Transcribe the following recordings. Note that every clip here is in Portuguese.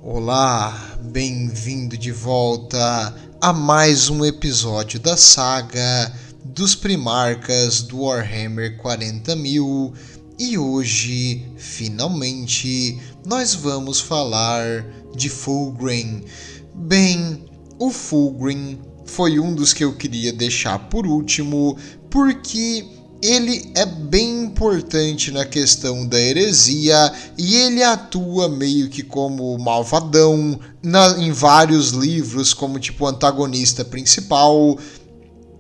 Olá, bem-vindo de volta a mais um episódio da saga dos Primarcas do Warhammer 40.000 e hoje, finalmente, nós vamos falar de Fulgrim. Bem, o Fulgrim foi um dos que eu queria deixar por último, porque ele é bem importante na questão da heresia e ele atua meio que como malvadão em vários livros, como tipo antagonista principal.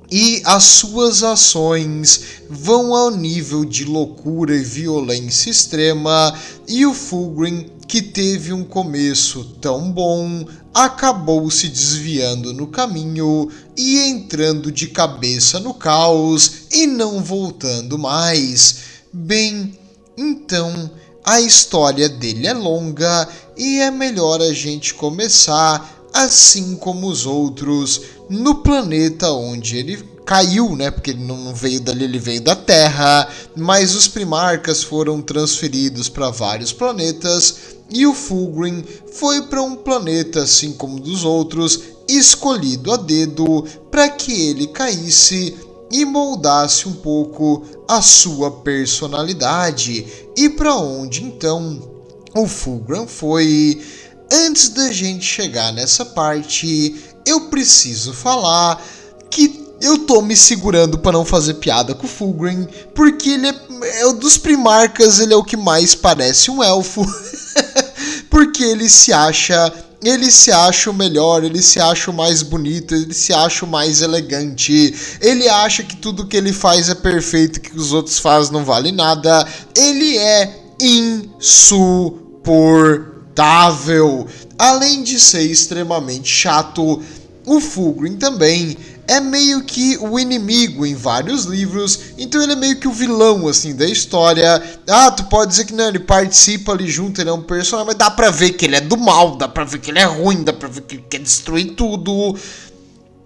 E as suas ações vão ao nível de loucura e violência extrema, e o Fulgrim, que teve um começo tão bom, acabou se desviando no caminho e entrando de cabeça no caos e não voltando mais. Bem, então a história dele é longa e é melhor a gente começar, assim como os outros, no planeta onde ele caiu, né? Porque ele não veio dali, ele veio da Terra, mas os Primarcas foram transferidos para vários planetas e o Fulgrim foi para um planeta, assim como dos outros, escolhido a dedo para que ele caísse e moldasse um pouco a sua personalidade. E para onde então o Fulgrim foi? Antes da gente chegar nessa parte, eu preciso falar que eu tô me segurando para não fazer piada com o Fulgrim, porque ele é o dos Primarcas, ele é o que mais parece um elfo, porque ele se acha o melhor, ele se acha o mais bonito, ele se acha o mais elegante, ele acha que tudo que ele faz é perfeito, que os outros fazem não vale nada, ele é insuportável. Além de ser extremamente chato, o Fulgrim também é meio que o inimigo em vários livros, então ele é meio que o vilão, assim, da história. Tu pode dizer que não, ele participa ali junto, ele é um personagem, mas dá pra ver que ele é do mal, dá pra ver que ele é ruim, dá pra ver que ele quer destruir tudo.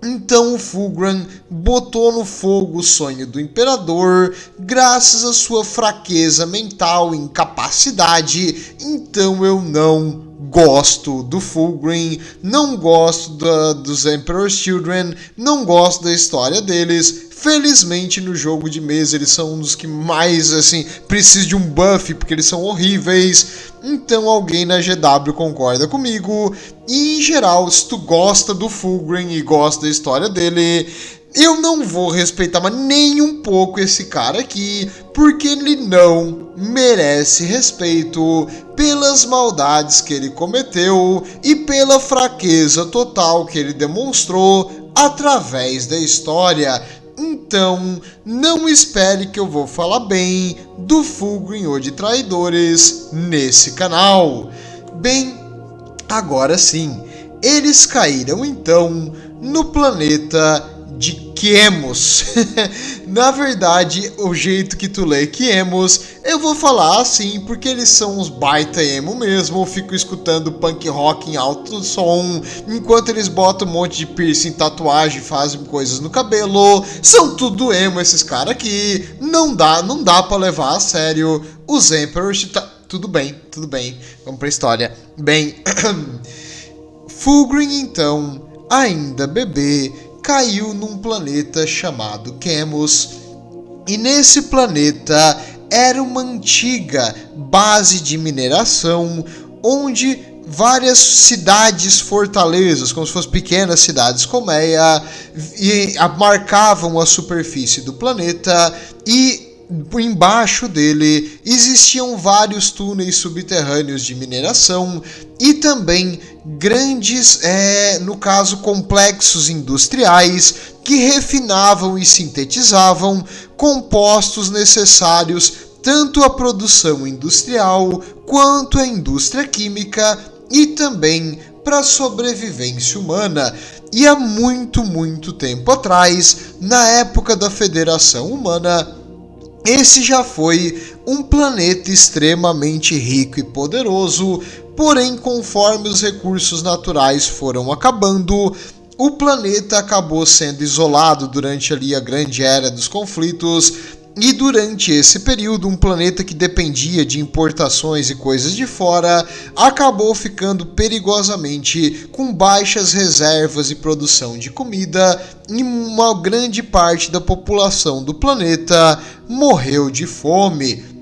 Então o Fulgrim botou no fogo o sonho do Imperador, graças à sua fraqueza mental e incapacidade. Então eu não gosto do Fulgrim, não gosto dos Emperor's Children, não gosto da história deles. Felizmente no jogo de mesa eles são um dos que mais, assim, precisam de um buff, porque eles são horríveis. Então alguém na GW concorda comigo. E em geral, se tu gosta do Fulgrim e gosta da história dele, eu não vou respeitar mas nem um pouco esse cara aqui, porque ele não merece respeito pelas maldades que ele cometeu e pela fraqueza total que ele demonstrou através da história. Então, não espere que eu vou falar bem do Fulgrim ou de traidores nesse canal. Bem, agora sim, eles caíram então no planeta de Quemos. Na verdade, o jeito que tu lê Quemos, eu vou falar assim porque eles são uns baita emo mesmo. Eu fico escutando punk rock em alto som, enquanto eles botam um monte de piercing, tatuagem, fazem coisas no cabelo. São tudo emo esses caras aqui. Não dá pra levar a sério os Emperors. Tudo bem, vamos pra história. Bem, Fulgrim então, ainda bebê, caiu num planeta chamado Quemos, e nesse planeta era uma antiga base de mineração, onde várias cidades fortalezas, como se fossem pequenas cidades colmeia, marcavam a superfície do planeta, e embaixo dele existiam vários túneis subterrâneos de mineração e também grandes, no caso, complexos industriais que refinavam e sintetizavam compostos necessários tanto à produção industrial quanto à indústria química e também para a sobrevivência humana. E há muito tempo atrás, na época da Federação Humana, esse já foi um planeta extremamente rico e poderoso, porém, conforme os recursos naturais foram acabando, o planeta acabou sendo isolado durante ali a grande era dos conflitos E durante esse período, um planeta que dependia de importações e coisas de fora acabou ficando perigosamente com baixas reservas e produção de comida, e uma grande parte da população do planeta morreu de fome.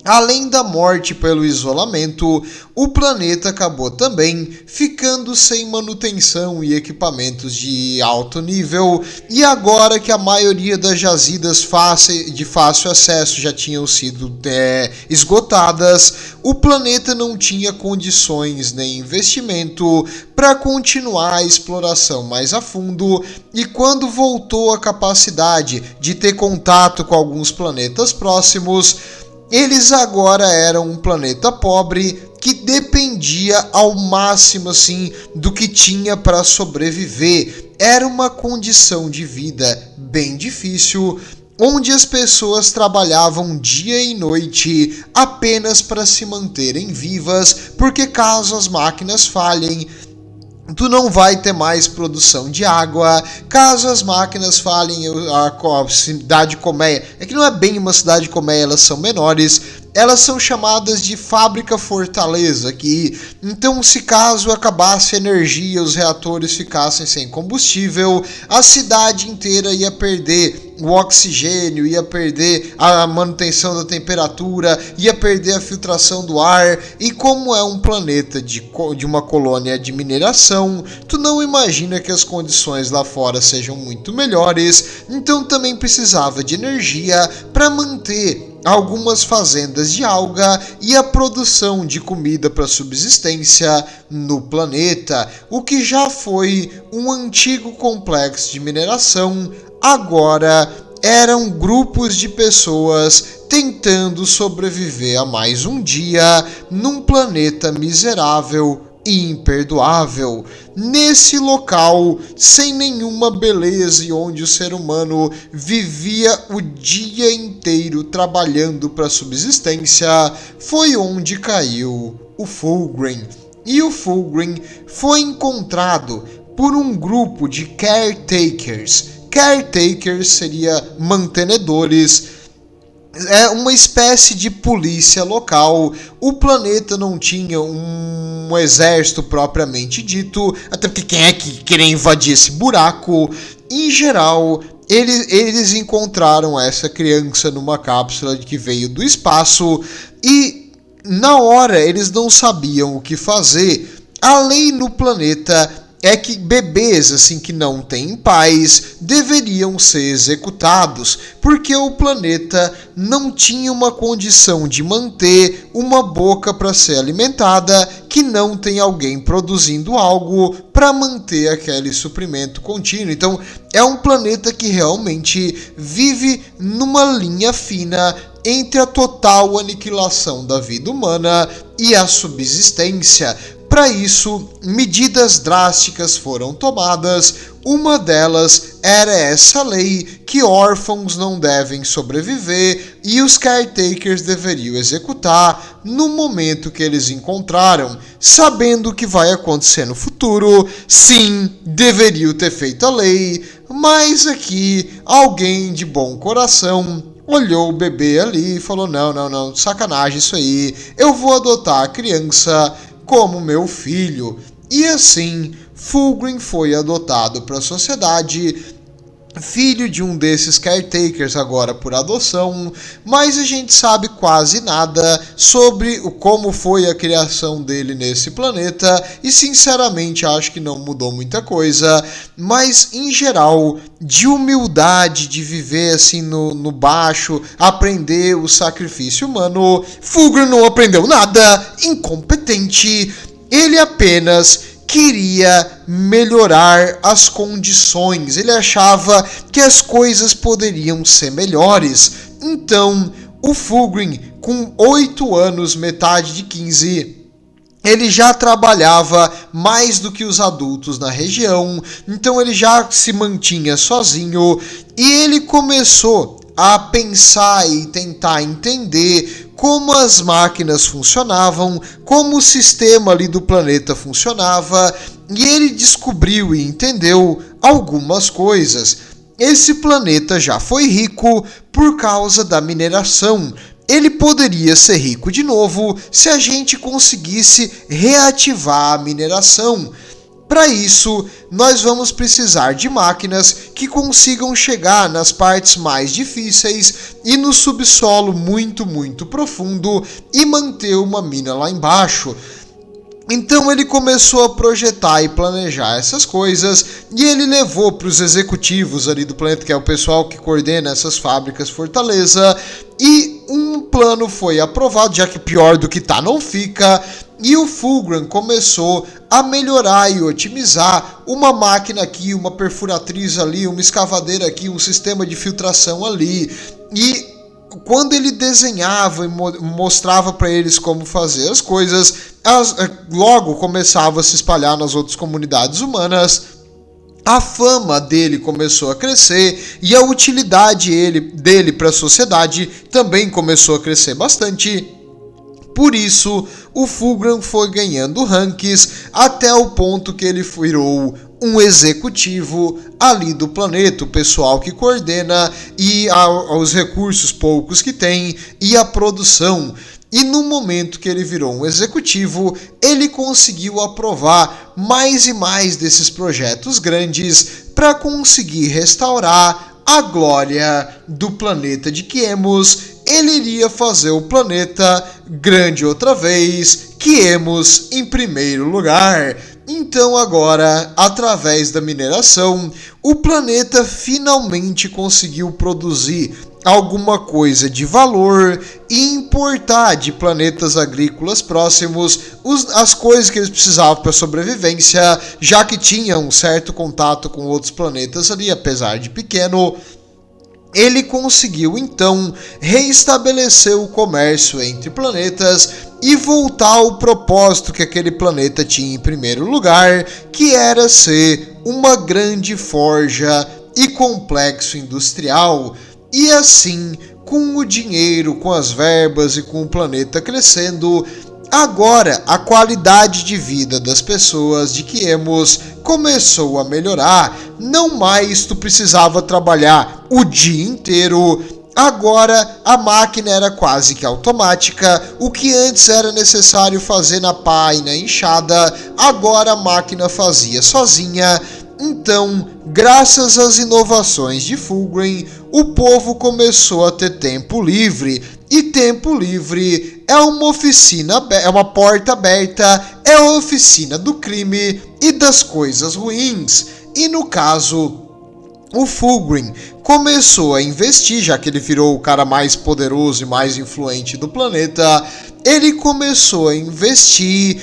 Além da morte pelo isolamento, o planeta acabou também ficando sem manutenção e equipamentos de alto nível, e agora que a maioria das jazidas de fácil acesso já tinham sido esgotadas, o planeta não tinha condições nem investimento para continuar a exploração mais a fundo, e quando voltou a capacidade de ter contato com alguns planetas próximos, eles agora eram um planeta pobre que dependia ao máximo assim do que tinha para sobreviver. Era uma condição de vida bem difícil, onde as pessoas trabalhavam dia e noite apenas para se manterem vivas, porque caso as máquinas falhem, tu não vai ter mais produção de água. Caso as máquinas falhem, a cidade colmeia, é que não é bem uma cidade colmeia, elas são menores, elas são chamadas de fábrica fortaleza, que então se caso acabasse a energia, os reatores ficassem sem combustível, a cidade inteira ia perder o oxigênio, ia perder a manutenção da temperatura, ia perder a filtração do ar. E como é um planeta de uma colônia de mineração, tu não imagina que as condições lá fora sejam muito melhores, então também precisava de energia para manter algumas fazendas de alga e a produção de comida para subsistência no planeta. O que já foi um antigo complexo de mineração, agora eram grupos de pessoas tentando sobreviver a mais um dia num planeta miserável e imperdoável. Nesse local, sem nenhuma beleza e onde o ser humano vivia o dia inteiro trabalhando para subsistência, foi onde caiu o Fulgrim. E o Fulgrim foi encontrado por um grupo de caretakers. Caretakers seria mantenedores, é uma espécie de polícia local. O planeta não tinha um exército propriamente dito, até porque quem é que queria invadir esse buraco? Em geral, eles encontraram essa criança numa cápsula que veio do espaço e na hora eles não sabiam o que fazer. A lei no planeta é que bebês assim que não têm pais deveriam ser executados, porque o planeta não tinha uma condição de manter uma boca para ser alimentada que não tem alguém produzindo algo para manter aquele suprimento contínuo. Então é um planeta que realmente vive numa linha fina entre a total aniquilação da vida humana e a subsistência. Para isso, medidas drásticas foram tomadas. Uma delas era essa lei que órfãos não devem sobreviver e os caretakers deveriam executar no momento que eles encontraram. Sabendo o que vai acontecer no futuro, sim, deveriam ter feito a lei, mas aqui alguém de bom coração olhou o bebê ali e falou: não, sacanagem isso aí, eu vou adotar a criança como meu filho. E assim, Fulgrim foi adotado para a sociedade, filho de um desses caretakers agora por adoção, mas a gente sabe quase nada sobre como foi a criação dele nesse planeta e sinceramente acho que não mudou muita coisa, mas em geral, de humildade, de viver assim no baixo, aprender o sacrifício humano, Fulgrim não aprendeu nada, incompetente, ele apenas queria melhorar as condições, ele achava que as coisas poderiam ser melhores. Então, o Fulgrim, com 8 anos, metade de 15, ele já trabalhava mais do que os adultos na região, então ele já se mantinha sozinho e ele começou a pensar e tentar entender como as máquinas funcionavam, como o sistema ali do planeta funcionava, e ele descobriu e entendeu algumas coisas. esse planeta já foi rico por causa da mineração. Ele poderia ser rico de novo se a gente conseguisse reativar a mineração. Para isso, nós vamos precisar de máquinas que consigam chegar nas partes mais difíceis e no subsolo muito profundo e manter uma mina lá embaixo. Então ele começou a projetar e planejar essas coisas e ele levou para os executivos ali do planeta, que é o pessoal que coordena essas fábricas Fortaleza, e um plano foi aprovado, já que pior do que tá não fica, e o Fulgrim começou a melhorar e otimizar uma máquina aqui, uma perfuratriz ali, uma escavadeira aqui, um sistema de filtração ali, e quando ele desenhava e mostrava para eles como fazer as coisas, logo começava a se espalhar nas outras comunidades humanas. A fama dele começou a crescer e a utilidade dele para a sociedade também começou a crescer bastante. Por isso, o Fulgrim foi ganhando ranks até o ponto que ele virou um executivo ali do planeta, o pessoal que coordena e os recursos poucos que tem e a produção. E no momento que ele virou um executivo, ele conseguiu aprovar mais e mais desses projetos grandes para conseguir restaurar a glória do planeta de Quemos. Ele iria fazer o planeta grande outra vez, Quemos em primeiro lugar. Então agora, através da mineração, o planeta finalmente conseguiu produzir alguma coisa de valor e importar de planetas agrícolas próximos as coisas que eles precisavam para sobrevivência, já que tinha um certo contato com outros planetas ali, apesar de pequeno. Ele conseguiu então reestabelecer o comércio entre planetas e voltar ao propósito que aquele planeta tinha em primeiro lugar, que era ser uma grande forja e complexo industrial. E assim, com o dinheiro, com as verbas e com o planeta crescendo, agora a qualidade de vida das pessoas de Quemos começou a melhorar. Não mais tu precisava trabalhar o dia inteiro. Agora a máquina era quase que automática. O que antes era necessário fazer na pá e na enxada, agora a máquina fazia sozinha. Então, graças às inovações de Fulgrim, o povo começou a ter tempo livre. E tempo livre é uma oficina, é uma porta aberta, é a oficina do crime e das coisas ruins. E no caso, o Fulgrim começou a investir, já que ele virou o cara mais poderoso e mais influente do planeta, ele começou a investir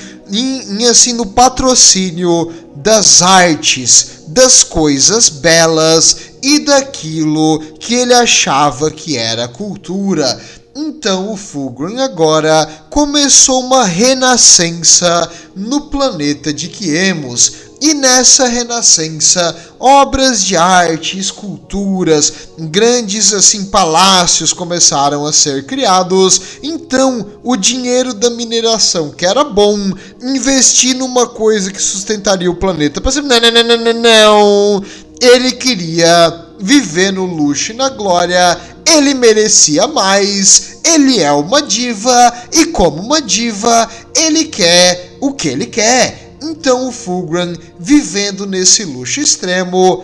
no patrocínio das artes, das coisas belas e daquilo que ele achava que era cultura. Então o Fulgrim agora começou uma renascença no planeta de Quemos. E nessa renascença, obras de arte, esculturas, grandes palácios começaram a ser criados. Então, o dinheiro da mineração, que era bom, investir numa coisa que sustentaria o planeta. Não. Ele queria viver no luxo e na glória. Ele merecia mais. Ele é uma diva. E como uma diva, ele quer o que ele quer. Então o Fulgrim, vivendo nesse luxo extremo,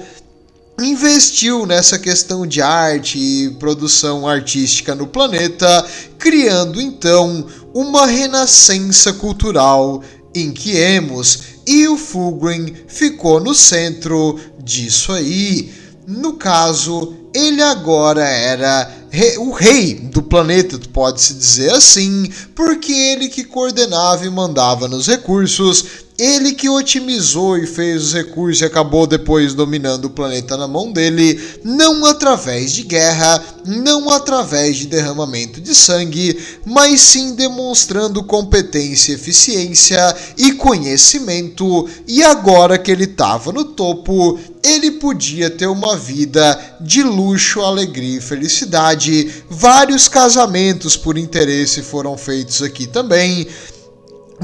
investiu nessa questão de arte e produção artística no planeta, criando então uma renascença cultural em Quemos, e o Fulgrim ficou no centro disso aí. No caso, ele agora era o rei do planeta, pode-se dizer assim, porque ele que coordenava e mandava nos recursos, ele que otimizou e fez os recursos e acabou depois dominando o planeta na mão dele, não através de guerra, não através de derramamento de sangue, mas sim demonstrando competência, eficiência e conhecimento. E agora que ele estava no topo, ele podia ter uma vida de luxo, alegria e felicidade. Vários casamentos por interesse foram feitos aqui também,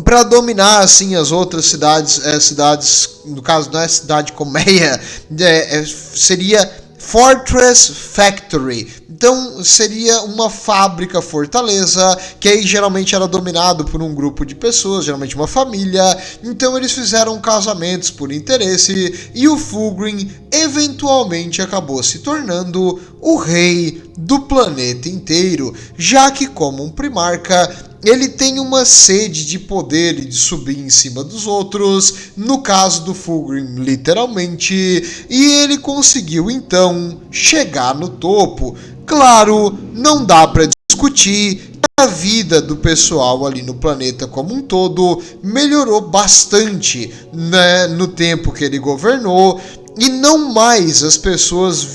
para dominar assim as outras cidades, no caso não é cidade colmeia, seria Fortress Factory. Então seria uma fábrica fortaleza, que aí geralmente era dominado por um grupo de pessoas, geralmente uma família. Então eles fizeram casamentos por interesse e o Fulgrim eventualmente acabou se tornando o rei do planeta inteiro, já que como um primarca ele tem uma sede de poder e de subir em cima dos outros, no caso do Fulgrim, literalmente, e ele conseguiu então chegar no topo. Claro, não dá para discutir que a vida do pessoal ali no planeta como um todo melhorou bastante, né, no tempo que ele governou. E não mais as pessoas,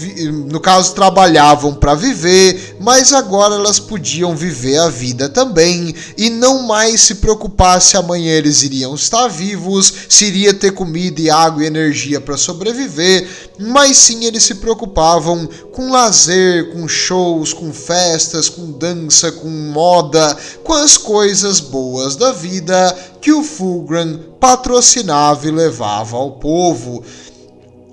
no caso, trabalhavam para viver, mas agora elas podiam viver a vida também e não mais se preocupar se amanhã eles iriam estar vivos, se iria ter comida e água e energia para sobreviver, mas sim eles se preocupavam com lazer, com shows, com festas, com dança, com moda, com as coisas boas da vida que o Fulgrim patrocinava e levava ao povo.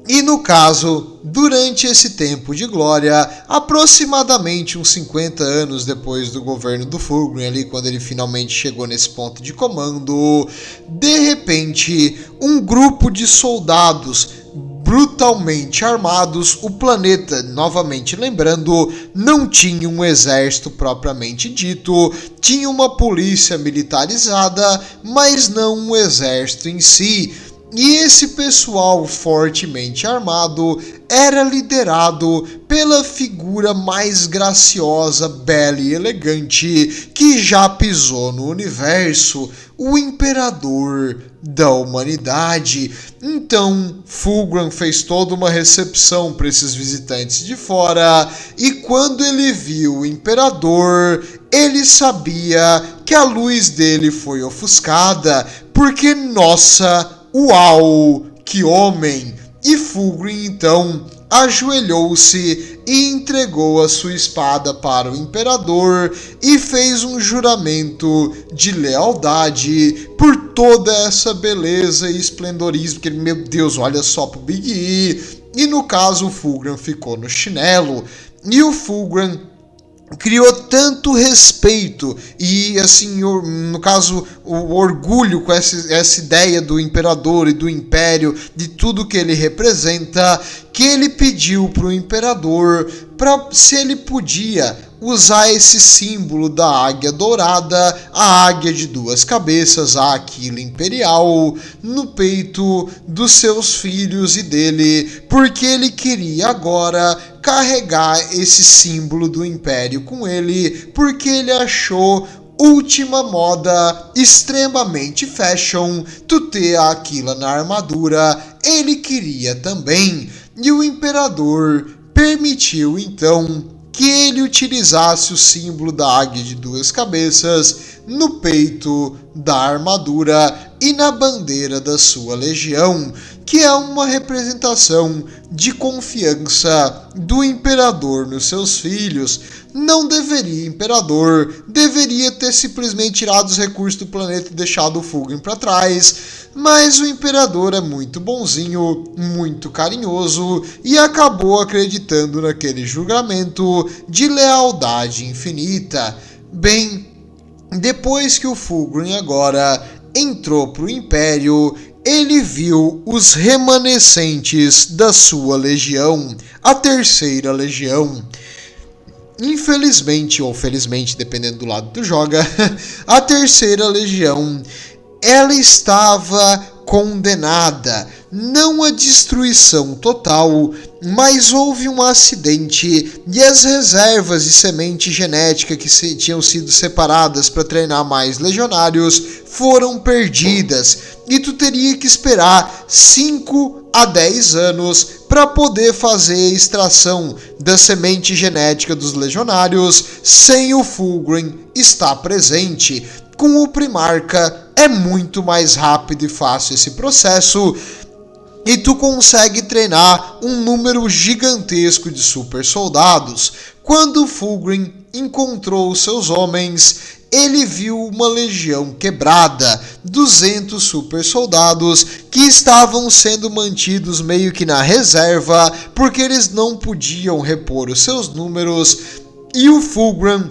E no caso, durante esse tempo de glória, aproximadamente uns 50 anos depois do governo do Fulgrim, ali quando ele finalmente chegou nesse ponto de comando, de repente, um grupo de soldados brutalmente armados, o planeta, novamente lembrando, não tinha um exército propriamente dito, tinha uma polícia militarizada, mas não um exército em si. E esse pessoal fortemente armado era liderado pela figura mais graciosa, bela e elegante que já pisou no universo, o Imperador da Humanidade. Então, Fulgrim fez toda uma recepção para esses visitantes de fora, e quando ele viu o Imperador, ele sabia que a luz dele foi ofuscada, porque, nossa, uau, que homem! E Fulgrim então ajoelhou-se e entregou a sua espada para o Imperador e fez um juramento de lealdade por toda essa beleza e esplendorismo, que meu Deus, olha só pro Big E. E no caso o Fulgrim ficou no chinelo, e o Fulgrim criou tanto respeito e, assim, no caso, o orgulho com essa ideia do imperador e do império, de tudo que ele representa, que ele pediu para o imperador para se ele podia usar esse símbolo da águia dourada, a águia de duas cabeças, a Aquila Imperial, no peito dos seus filhos e dele, porque ele queria agora carregar esse símbolo do império com ele, porque ele achou última moda, extremamente fashion, tu ter a Aquila na armadura, ele queria também, e o imperador permitiu então que ele utilizasse o símbolo da águia de duas cabeças no peito da armadura e na bandeira da sua legião, que é uma representação de confiança do imperador nos seus filhos. Não deveria, imperador deveria ter simplesmente tirado os recursos do planeta e deixado o Fulgrim para trás, mas o imperador é muito bonzinho, muito carinhoso e acabou acreditando naquele julgamento de lealdade infinita. Bem, depois que o Fulgrim agora entrou para o Império, ele viu os remanescentes da sua legião, a Terceira Legião. Infelizmente, ou felizmente, dependendo do lado que tu joga, a Terceira Legião, ela estava condenada, não à destruição total, mas houve um acidente e as reservas de semente genética que tinham sido separadas para treinar mais legionários foram perdidas, e tu teria que esperar 5 a 10 anos para poder fazer a extração da semente genética dos legionários sem o Fulgrim estar presente. Com o Primarca é muito mais rápido e fácil esse processo, e tu consegue treinar um número gigantesco de super soldados. Quando Fulgrim encontrou seus homens, ele viu uma legião quebrada, 200 super soldados que estavam sendo mantidos meio que na reserva, porque eles não podiam repor os seus números, e o Fulgrim,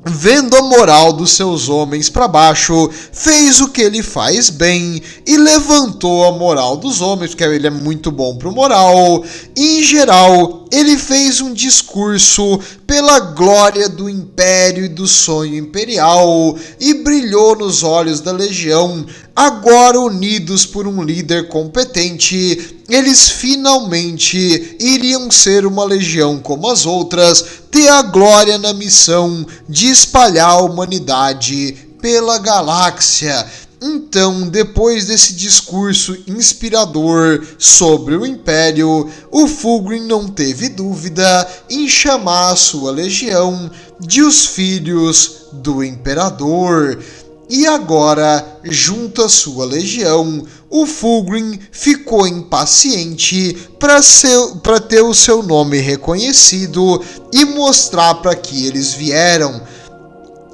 vendo a moral dos seus homens para baixo, fez o que ele faz bem e levantou a moral dos homens, porque ele é muito bom pro moral. E, em geral, ele fez um discurso pela glória do Império e do sonho imperial e brilhou nos olhos da legião. Agora, unidos por um líder competente, eles finalmente iriam ser uma legião como as outras, ter a glória na missão de espalhar a humanidade pela galáxia. Então, depois desse discurso inspirador sobre o Império, o Fulgrim não teve dúvida em chamar a sua legião de os Filhos do Imperador. E agora, junto à sua legião, o Fulgrim ficou impaciente para ter o seu nome reconhecido e mostrar para que eles vieram.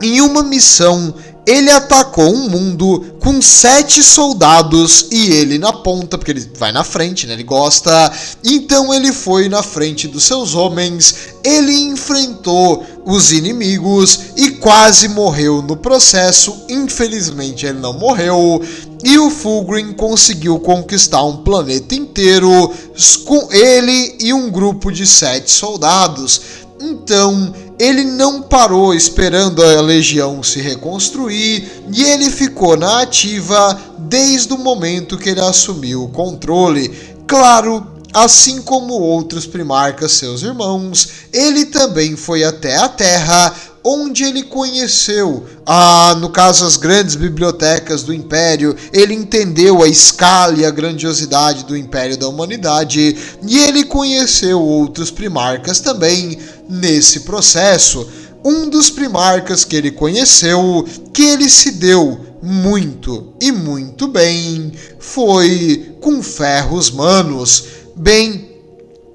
Em uma missão, ele atacou um mundo com 7 soldados e ele na ponta, porque ele vai na frente, né? Ele gosta. Então ele foi na frente dos seus homens, ele enfrentou os inimigos e quase morreu no processo. Infelizmente ele não morreu. E o Fulgrim conseguiu conquistar um planeta inteiro com ele e um grupo de 7 soldados. Então, ele não parou esperando a legião se reconstruir e ele ficou na ativa desde o momento que ele assumiu o controle. Claro, assim como outros primarcas, seus irmãos, ele também foi até a Terra, onde ele conheceu, no caso, as grandes bibliotecas do Império. Ele entendeu a escala e a grandiosidade do Império da Humanidade e ele conheceu outros primarcas também nesse processo. Um dos primarcas que ele conheceu, que ele se deu muito e muito bem, foi com Ferrus Manus. Bem,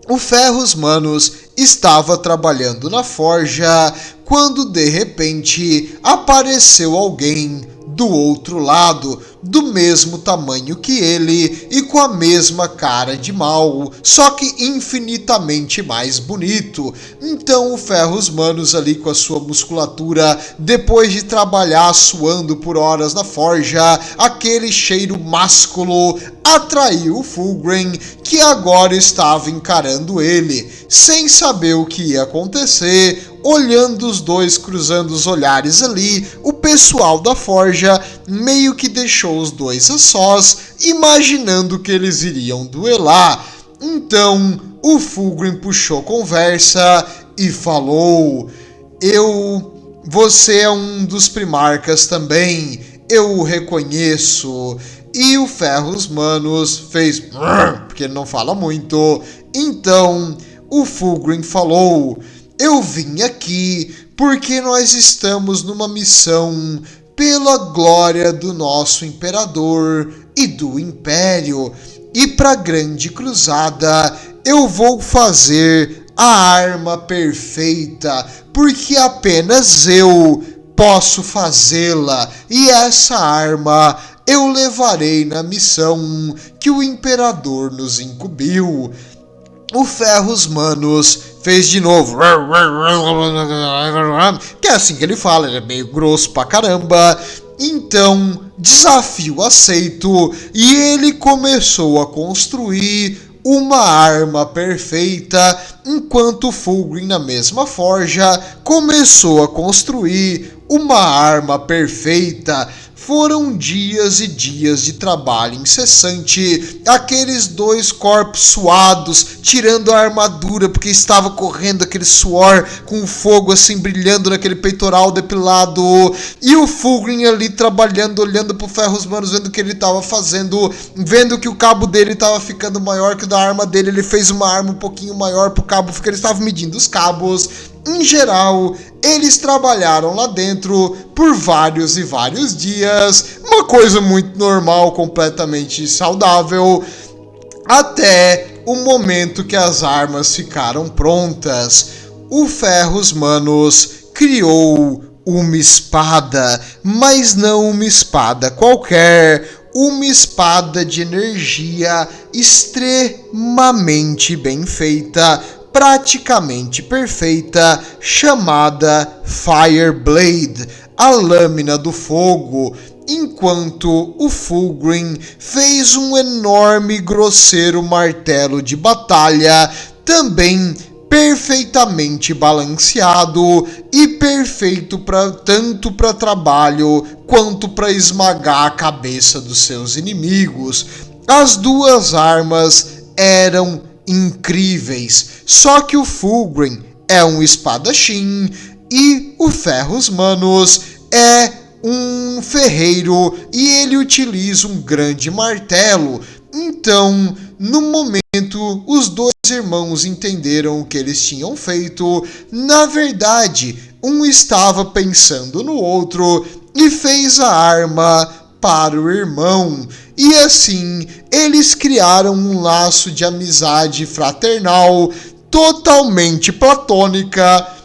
o Ferrus Manus estava trabalhando na forja quando de repente apareceu alguém do outro lado, do mesmo tamanho que ele e com a mesma cara de mal, só que infinitamente mais bonito. Então o Ferrus Manus ali com a sua musculatura, depois de trabalhar suando por horas na forja, aquele cheiro másculo atraiu o Fulgrim, que agora estava encarando ele, sem saber o que ia acontecer. Olhando os dois, cruzando os olhares ali, o pessoal da forja meio que deixou os dois a sós, imaginando que eles iriam duelar. Então o Fulgrim puxou conversa e falou: Você é um dos primarcas também, eu o reconheço. E o Ferrus Manus fez porque ele não fala muito. Então o Fulgrim falou: eu vim aqui porque nós estamos numa missão pela glória do nosso imperador e do Império. E para a grande cruzada eu vou fazer a arma perfeita, porque apenas eu posso fazê-la. E essa arma eu levarei na missão que o imperador nos incumbiu. O Ferrus Manus fez de novo, que é assim que ele fala, ele é meio grosso pra caramba. Então, desafio aceito, e ele começou a construir uma arma perfeita, enquanto o Fulgrim, na mesma forja, começou a construir uma arma perfeita. Foram dias e dias de trabalho incessante, aqueles dois corpos suados, tirando a armadura, porque estava correndo aquele suor com o fogo assim brilhando naquele peitoral depilado, e o Fulgrim ali trabalhando, olhando pro Ferrus Manus, vendo o que ele estava fazendo, vendo que o cabo dele estava ficando maior que o da arma dele. Ele fez uma arma um pouquinho maior pro cabo, porque ele estava medindo os cabos. Em geral, eles trabalharam lá dentro por vários e vários dias, uma coisa muito normal, completamente saudável, até o momento que as armas ficaram prontas. O Ferrus Manus criou uma espada, mas não uma espada qualquer, uma espada de energia extremamente bem feita, praticamente perfeita, chamada Fireblade, a lâmina do fogo, enquanto o Fulgrim fez um enorme e grosseiro martelo de batalha, também perfeitamente balanceado e perfeito tanto para trabalho quanto para esmagar a cabeça dos seus inimigos. As duas armas eram incríveis, só que o Fulgrim é um espadachim e o Ferrus Manus é um ferreiro e ele utiliza um grande martelo. Então, no momento, os dois irmãos entenderam o que eles tinham feito. Na verdade, um estava pensando no outro e fez a arma para o irmão. E assim, eles criaram um laço de amizade fraternal totalmente platônica.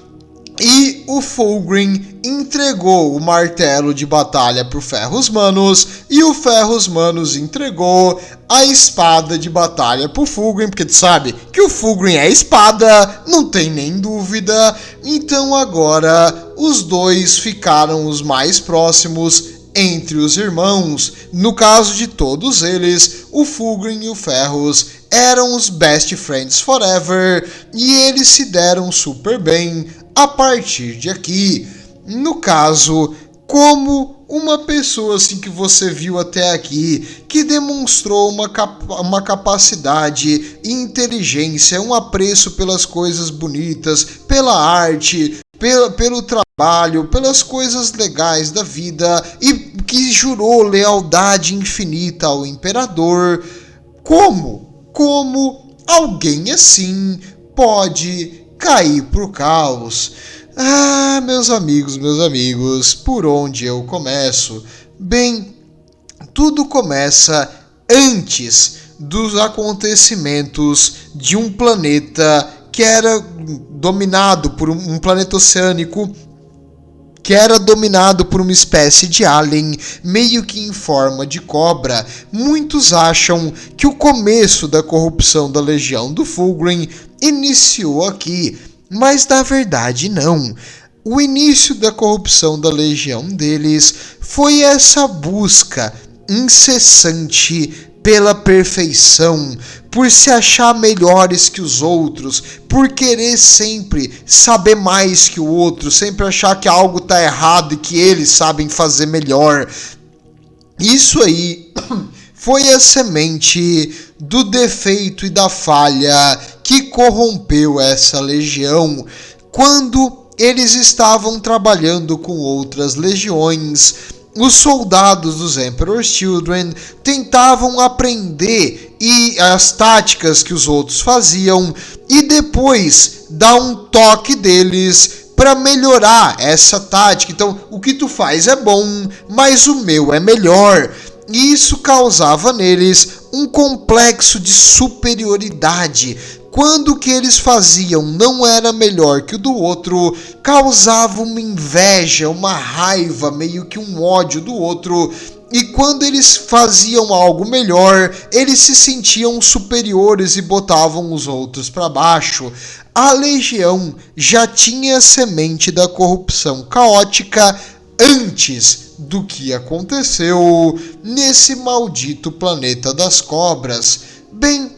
E o Fulgrim entregou o martelo de batalha para o Ferrus Manus e o Ferrus Manus entregou a espada de batalha para o Fulgrim, porque tu sabe que o Fulgrim é espada, não tem nem dúvida. Então agora os dois ficaram os mais próximos entre os irmãos. No caso de todos eles, o Fulgrim e o Ferrus eram os best friends forever e eles se deram super bem a partir de aqui. No caso, como uma pessoa assim que você viu até aqui, que demonstrou uma capacidade e inteligência, um apreço pelas coisas bonitas, pela arte, pelo trabalho, pelas coisas legais da vida e que jurou lealdade infinita ao imperador, como alguém assim pode cair pro caos? Ah, meus amigos, por onde eu começo? Bem, tudo começa antes dos acontecimentos de um planeta que era dominado por um planeta oceânico que era dominado por uma espécie de alien meio que em forma de cobra. Muitos acham que o começo da corrupção da Legião do Fulgrim iniciou aqui, mas na verdade não. O início da corrupção da Legião deles foi essa busca incessante pela perfeição, por se achar melhores que os outros, por querer sempre saber mais que o outro, sempre achar que algo está errado e que eles sabem fazer melhor. Isso aí foi a semente do defeito e da falha que corrompeu essa legião quando eles estavam trabalhando com outras legiões. Os soldados dos Emperor's Children tentavam aprender as táticas que os outros faziam e depois dar um toque deles para melhorar essa tática. Então, o que tu faz é bom, mas o meu é melhor. E isso causava neles um complexo de superioridade. Quando o que eles faziam não era melhor que o do outro, causava uma inveja, uma raiva, meio que um ódio do outro. E quando eles faziam algo melhor, eles se sentiam superiores e botavam os outros para baixo. A Legião já tinha a semente da corrupção caótica antes do que aconteceu nesse maldito planeta das cobras. Bem,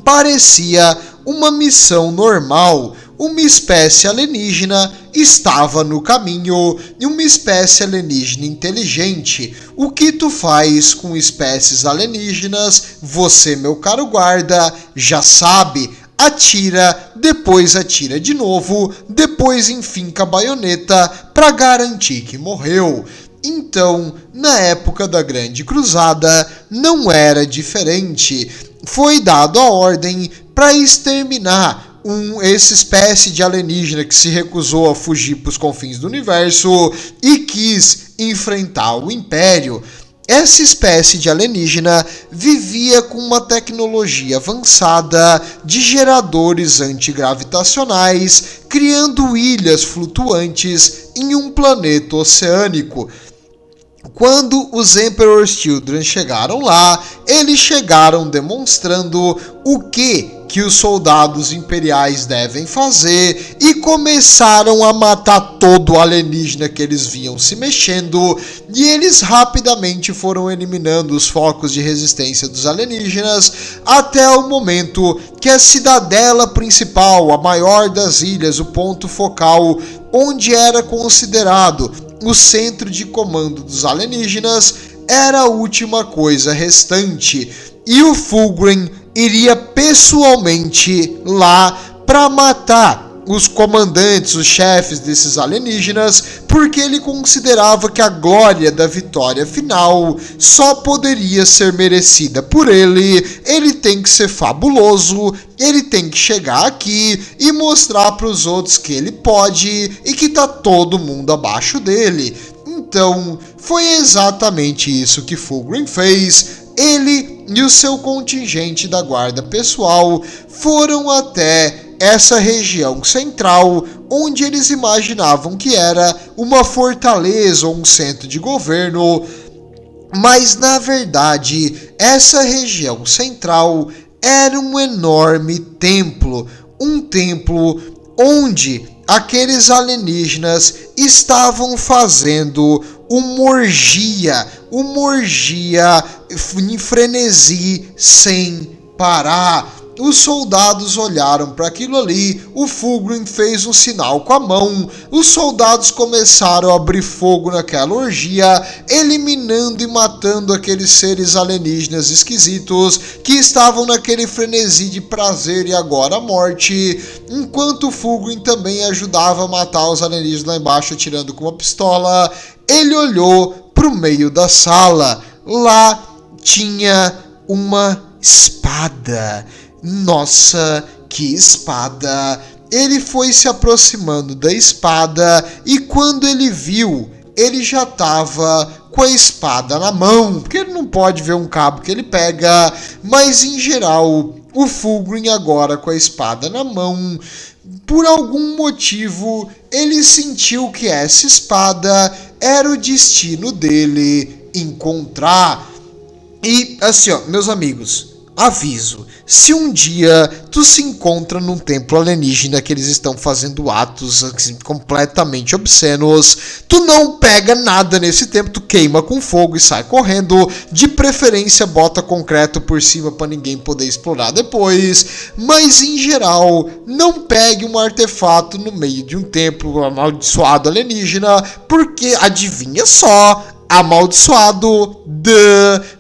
parecia uma missão normal. Uma espécie alienígena estava no caminho e uma espécie alienígena inteligente. O que tu faz com espécies alienígenas, você, meu caro guarda, já sabe. Atira, depois atira de novo, depois enfinca a baioneta para garantir que morreu. Então, na época da Grande Cruzada, não era diferente. Foi dado a ordem para exterminar essa espécie de alienígena que se recusou a fugir para os confins do universo e quis enfrentar o Império. essa espécie de alienígena vivia com uma tecnologia avançada de geradores antigravitacionais, criando ilhas flutuantes em um planeta oceânico. Quando os Emperor Children chegaram lá, eles chegaram demonstrando o que os soldados imperiais devem fazer e começaram a matar todo o alienígena que eles viam se mexendo, e eles rapidamente foram eliminando os focos de resistência dos alienígenas até o momento que a cidadela principal, a maior das ilhas, o ponto focal, onde era considerado o centro de comando dos alienígenas, era a última coisa restante, e o Fulgrim iria pessoalmente lá para matar os comandantes, os chefes desses alienígenas, porque ele considerava que a glória da vitória final só poderia ser merecida por ele. Ele tem que ser fabuloso, ele tem que chegar aqui e mostrar para os outros que ele pode e que tá todo mundo abaixo dele. Então, foi exatamente isso que Fulgrim fez. Ele e o seu contingente da guarda pessoal foram até essa região central, onde eles imaginavam que era uma fortaleza ou um centro de governo, mas na verdade essa região central era um enorme templo, um templo onde aqueles alienígenas estavam fazendo uma orgia em frenesi sem parar. Os soldados olharam para aquilo ali, o Fulgrim fez um sinal com a mão, os soldados começaram a abrir fogo naquela orgia, eliminando e matando aqueles seres alienígenas esquisitos que estavam naquele frenesi de prazer e agora morte, enquanto o Fulgrim também ajudava a matar os alienígenas lá embaixo atirando com uma pistola. Ele olhou para o meio da sala, lá tinha uma espada. Nossa, que espada! Ele foi se aproximando da espada e quando ele viu, ele já estava com a espada na mão, porque ele não pode ver um cabo que ele pega, mas em geral, o Fulgrim agora com a espada na mão, por algum motivo, ele sentiu que essa espada era o destino dele encontrar. E assim, ó, meus amigos, aviso, se um dia tu se encontra num templo alienígena que eles estão fazendo atos assim, completamente obscenos, tu não pega nada nesse templo, tu queima com fogo e sai correndo, de preferência bota concreto por cima para ninguém poder explorar depois, mas em geral, não pegue um artefato no meio de um templo amaldiçoado alienígena, porque adivinha só, amaldiçoado,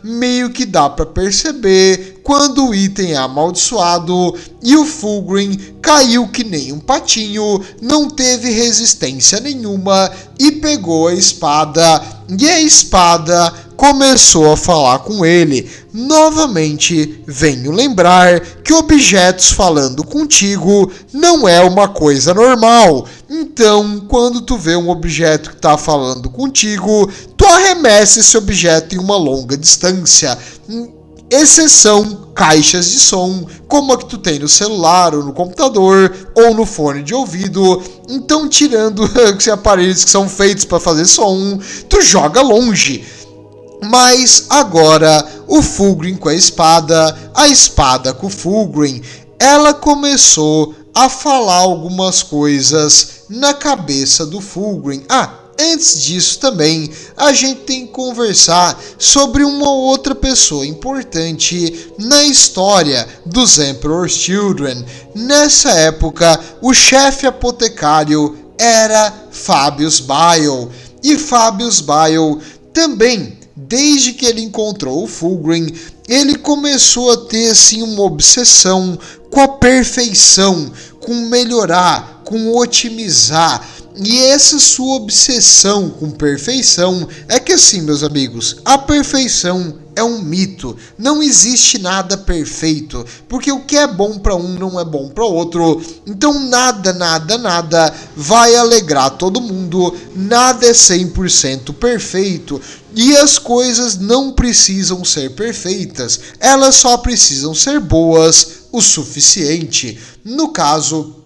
meio que dá pra perceber quando o item é amaldiçoado, e o Fulgrim caiu que nem um patinho, não teve resistência nenhuma e pegou a espada, e a espada começou a falar com ele. Novamente, venho lembrar que objetos falando contigo não é uma coisa normal. Então, quando tu vê um objeto que está falando contigo, tu arremessa esse objeto em uma longa distância. Exceção caixas de som, como a que tu tem no celular, ou no computador, ou no fone de ouvido. Então, tirando esses aparelhos que são feitos para fazer som, tu joga longe. Mas agora, o Fulgrim com a espada com o Fulgrim, ela começou a falar algumas coisas na cabeça do Fulgrim. Antes disso também, a gente tem que conversar sobre uma outra pessoa importante na história dos Emperor's Children. Nessa época, o chefe apotecário era Fabius Bile. E Fabius Bile também, desde que ele encontrou o Fulgrim, ele começou a ter assim uma obsessão com a perfeição, com melhorar, com otimizar. E essa sua obsessão com perfeição é que assim, meus amigos, a perfeição é um mito. Não existe nada perfeito, porque o que é bom para um não é bom para outro. Então nada vai alegrar todo mundo, nada é 100% perfeito. E as coisas não precisam ser perfeitas, elas só precisam ser boas o suficiente. No caso,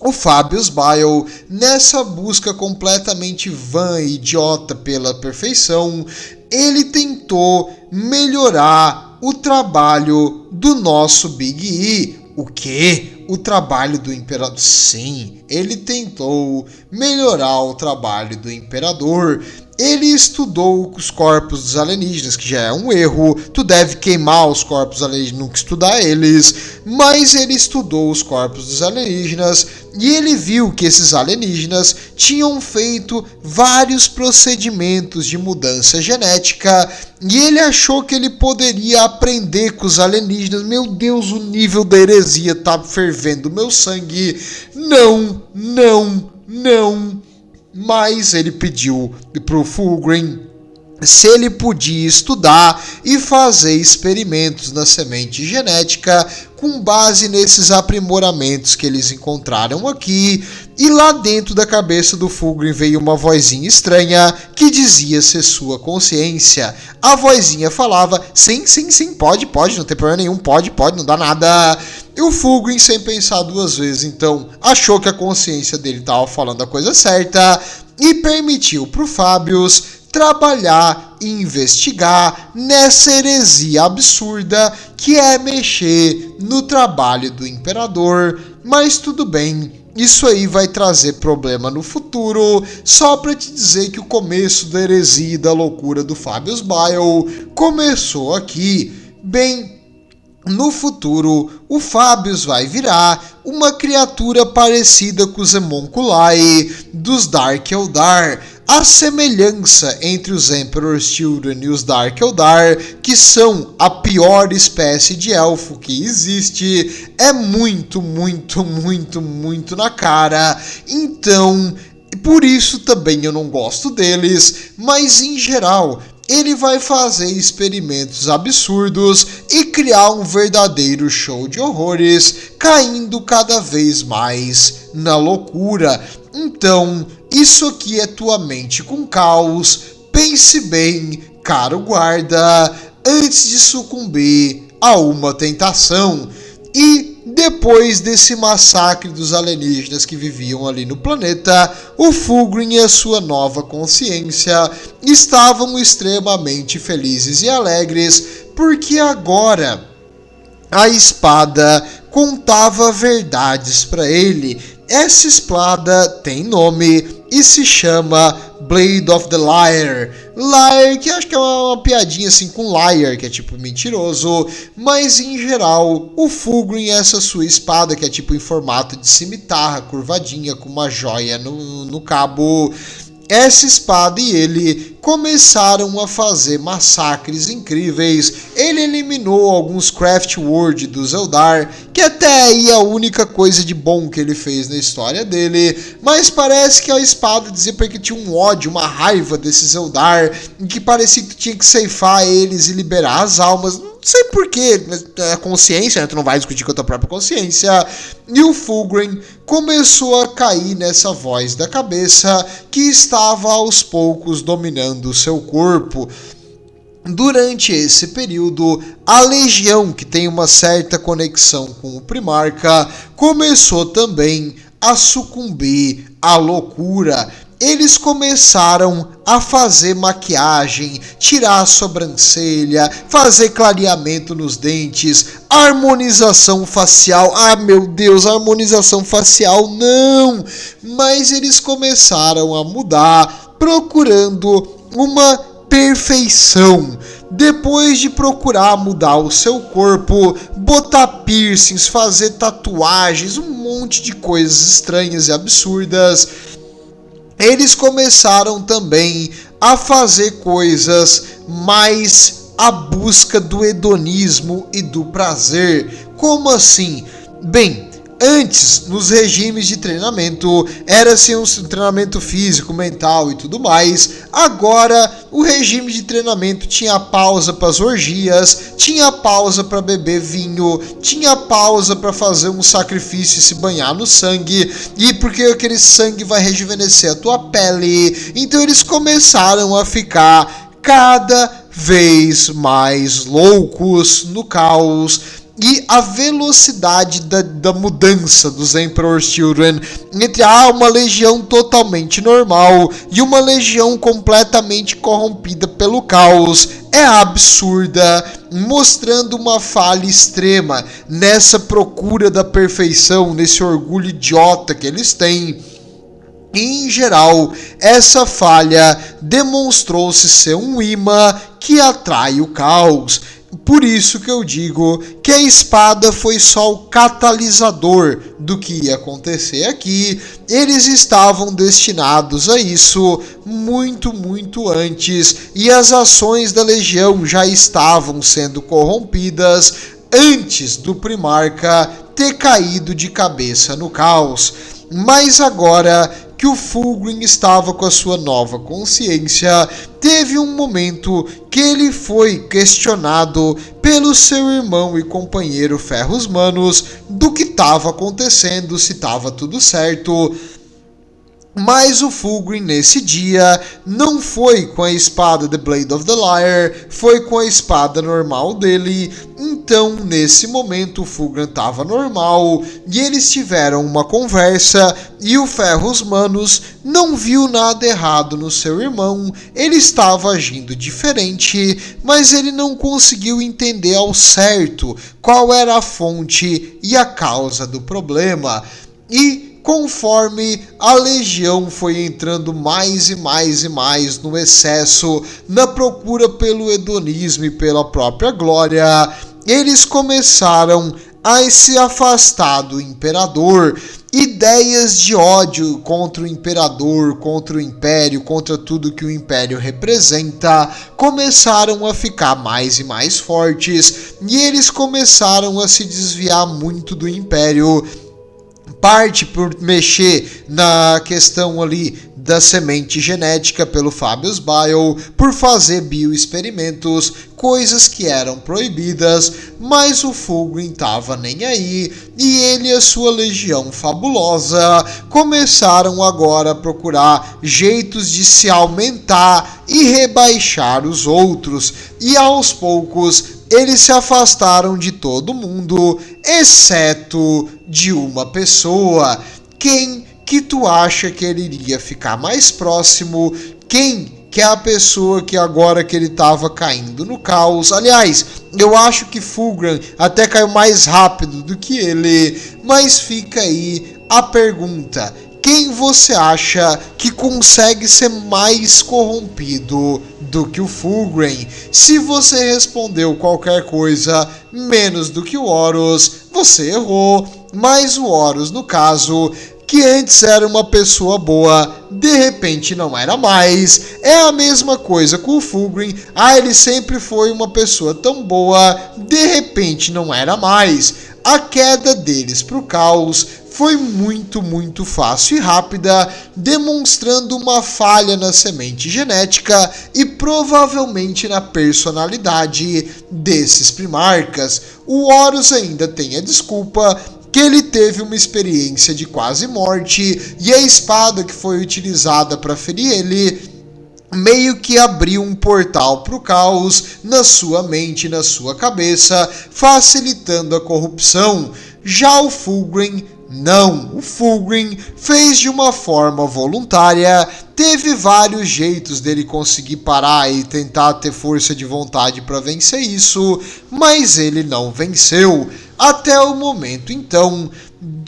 o Fabius Bile, nessa busca completamente vã e idiota pela perfeição, ele tentou melhorar o trabalho do nosso Big E. O quê? O trabalho do Imperador? Sim, ele tentou melhorar o trabalho do Imperador. Ele estudou os corpos dos alienígenas, que já é um erro. Tu deve queimar os corpos alienígenas, nunca estudar eles. Mas ele estudou os corpos dos alienígenas e ele viu que esses alienígenas tinham feito vários procedimentos de mudança genética e ele achou que ele poderia aprender com os alienígenas. Meu Deus, o nível da heresia tá fervendo meu sangue. Não. Mas ele pediu pro Fulgrim se ele podia estudar e fazer experimentos na semente genética com base nesses aprimoramentos que eles encontraram aqui. E lá dentro da cabeça do Fulgrim veio uma vozinha estranha que dizia ser sua consciência. A vozinha falava, sim, pode, não tem problema nenhum, pode, não dá nada. E o Fulgrim, sem pensar duas vezes, então, achou que a consciência dele estava falando a coisa certa e permitiu pro Fabius trabalhar e investigar nessa heresia absurda que é mexer no trabalho do Imperador. Mas tudo bem, isso aí vai trazer problema no futuro, só pra te dizer que o começo da heresia e da loucura do Fabius Bile começou aqui. Bem, no futuro, o Fabius vai virar uma criatura parecida com os Homunculi dos Dark Eldar. A semelhança entre os Emperor's Children e os Dark Eldar, que são a pior espécie de elfo que existe, é muito na cara. Então, por isso também eu não gosto deles, mas em geral ele vai fazer experimentos absurdos e criar um verdadeiro show de horrores, caindo cada vez mais na loucura. Então, isso aqui é tua mente com caos. Pense bem, caro guarda, antes de sucumbir a uma tentação. E depois desse massacre dos alienígenas que viviam ali no planeta, o Fulgrim e a sua nova consciência estavam extremamente felizes e alegres, porque agora a espada contava verdades para ele. Essa espada tem nome e se chama Blade of the Liar. Liar, que acho que é uma piadinha assim com liar, que é tipo mentiroso. Mas em geral, o Fulgrim, essa sua espada, que é tipo em formato de cimitarra, curvadinha, com uma joia no cabo. Essa espada e ele começaram a fazer massacres incríveis. Ele eliminou alguns Craft World dos Eldar, que até aí é a única coisa de bom que ele fez na história dele. Mas parece que a espada dizia porque tinha um ódio, uma raiva desses Eldar, em que parecia que tu tinha que ceifar eles e liberar as almas. Não sei porquê, mas é a consciência, né? Tu não vai discutir com a tua própria consciência. E o Fulgrim começou a cair nessa voz da cabeça que estava aos poucos dominando o seu corpo. Durante esse período, a Legião, que tem uma certa conexão com o Primarca, começou também a sucumbir à loucura. Eles começaram a fazer maquiagem, tirar a sobrancelha, fazer clareamento nos dentes, harmonização facial. Ah, meu Deus, harmonização facial não! Mas eles começaram a mudar, procurando uma perfeição. Depois de procurar mudar o seu corpo, botar piercings, fazer tatuagens, um monte de coisas estranhas e absurdas, eles começaram também a fazer coisas mais à busca do hedonismo e do prazer. Como assim? Bem, Antes, nos regimes de treinamento, era assim um treinamento físico, mental e tudo mais. Agora, o regime de treinamento tinha pausa para as orgias, tinha pausa para beber vinho, tinha pausa para fazer um sacrifício e se banhar no sangue, e porque aquele sangue vai rejuvenescer a tua pele. Então eles começaram a ficar cada vez mais loucos no caos. E a velocidade da mudança dos Emperor's Children entre uma legião totalmente normal e uma legião completamente corrompida pelo caos é absurda, mostrando uma falha extrema nessa procura da perfeição, nesse orgulho idiota que eles têm. Em geral, essa falha demonstrou-se ser um imã que atrai o caos. Por isso que eu digo que a espada foi só o catalisador do que ia acontecer aqui. Eles estavam destinados a isso muito antes, e as ações da Legião já estavam sendo corrompidas antes do Primarca ter caído de cabeça no caos. Mas agora que o Fulgrim estava com a sua nova consciência, teve um momento que ele foi questionado pelo seu irmão e companheiro Ferros Manos do que estava acontecendo, se estava tudo certo. Mas o Fulgrim nesse dia não foi com a espada The Blade of the Liar, foi com a espada normal dele. Então nesse momento o Fulgrim estava normal e eles tiveram uma conversa e o Ferros Manos não viu nada errado no seu irmão. Ele estava agindo diferente, mas ele não conseguiu entender ao certo qual era a fonte e a causa do problema. E conforme a legião foi entrando mais e mais no excesso, na procura pelo hedonismo e pela própria glória, eles começaram a se afastar do imperador. Ideias de ódio contra o imperador, contra o império, contra tudo que o império representa, começaram a ficar mais e mais fortes, e eles começaram a se desviar muito do império. Parte por mexer na questão ali da semente genética pelo Fabius Bile, por fazer bioexperimentos, coisas que eram proibidas, mas o Fulgrim tava nem aí, e ele e a sua legião fabulosa começaram agora a procurar jeitos de se aumentar e rebaixar os outros, e aos poucos eles se afastaram de todo mundo, exceto de uma pessoa. Quem que tu acha que ele iria ficar mais próximo? Quem que é a pessoa que agora que ele estava caindo no caos? Aliás, eu acho que Fulgrim até caiu mais rápido do que ele, mas fica aí a pergunta. Quem você acha que consegue ser mais corrompido do que o Fulgrim? Se você respondeu qualquer coisa menos do que o Horus, você errou. Mas o Horus, no caso, que antes era uma pessoa boa, de repente não era mais. É a mesma coisa com o Fulgrim. Ele sempre foi uma pessoa tão boa, de repente não era mais. A queda deles pro caos foi muito fácil e rápida, demonstrando uma falha na semente genética e provavelmente na personalidade desses primarcas. O Horus ainda tem a desculpa que ele teve uma experiência de quase morte e a espada que foi utilizada para ferir ele meio que abriu um portal para o caos na sua mente, na sua cabeça, facilitando a corrupção. Já o Fulgrim não, o Fulgrim fez de uma forma voluntária, teve vários jeitos dele conseguir parar e tentar ter força de vontade para vencer isso, mas ele não venceu, até o momento então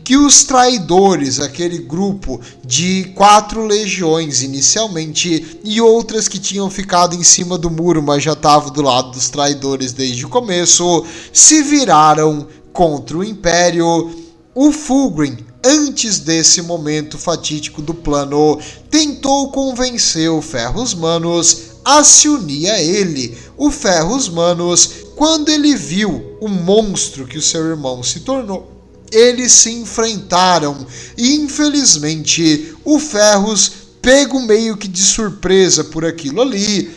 que os traidores, aquele grupo de 4 legiões inicialmente e outras que tinham ficado em cima do muro, mas já estavam do lado dos traidores desde o começo, se viraram contra o Império. O Fulgrim, antes desse momento fatídico do plano, tentou convencer o Ferros Manos a se unir a ele. O Ferros Manos, quando ele viu o monstro que o seu irmão se tornou, eles se enfrentaram e infelizmente o Ferrus, pego meio que de surpresa por aquilo ali,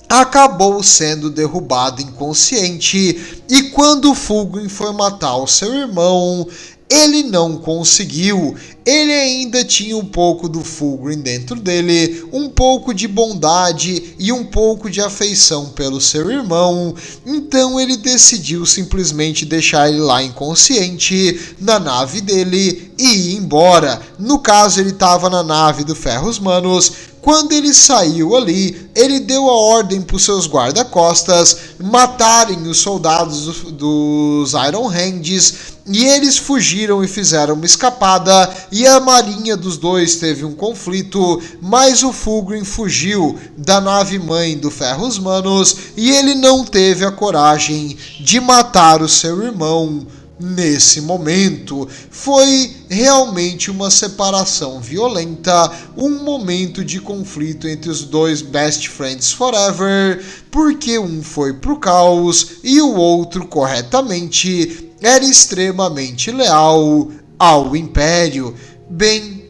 acabou sendo derrubado inconsciente, e quando Fulgrim foi matar o seu irmão, ele não conseguiu. Ele ainda tinha um pouco do Fulgrim dentro dele, um pouco de bondade e um pouco de afeição pelo seu irmão, então ele decidiu simplesmente deixar ele lá inconsciente na nave dele e ir embora. No caso, ele estava na nave do Ferrus Manus. Quando ele saiu ali, ele deu a ordem para os seus guarda-costas matarem os soldados dos Iron Hands, e eles fugiram e fizeram uma escapada, e a marinha dos dois teve um conflito, mas o Fulgrim fugiu da nave-mãe do Ferrus Manus e ele não teve a coragem de matar o seu irmão. Nesse momento, foi realmente uma separação violenta, um momento de conflito entre os dois best friends forever, porque um foi pro caos e o outro, corretamente, era extremamente leal ao Império. Bem,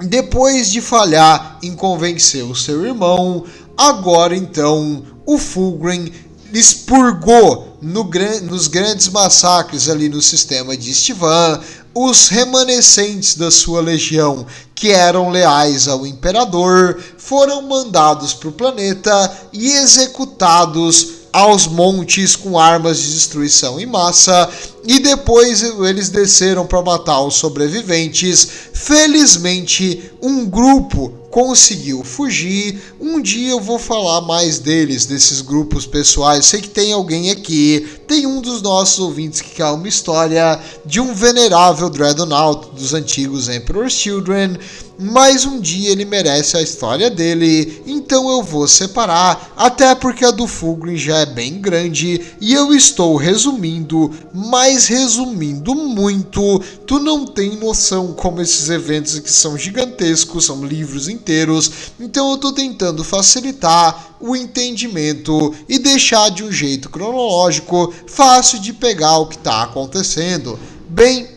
depois de falhar em convencer o seu irmão, agora então o Fulgrim expurgou nos grandes massacres ali no sistema de Estivan os remanescentes da sua legião que eram leais ao Imperador, foram mandados para o planeta e executados aos montes com armas de destruição em massa, e depois eles desceram para matar os sobreviventes. Felizmente, um grupo conseguiu fugir. Um dia eu vou falar mais desses grupos pessoais. Sei que tem alguém aqui, tem um dos nossos ouvintes que quer uma história de um venerável Dreadnought dos antigos Emperor's Children, mas um dia ele merece a história dele, então eu vou separar, até porque a do Fulgrim já é bem grande e eu estou resumindo, mas resumindo muito. Tu não tem noção como esses eventos aqui são gigantescos, são livros inteiros, então eu estou tentando facilitar o entendimento e deixar de um jeito cronológico, fácil de pegar o que está acontecendo. Bem,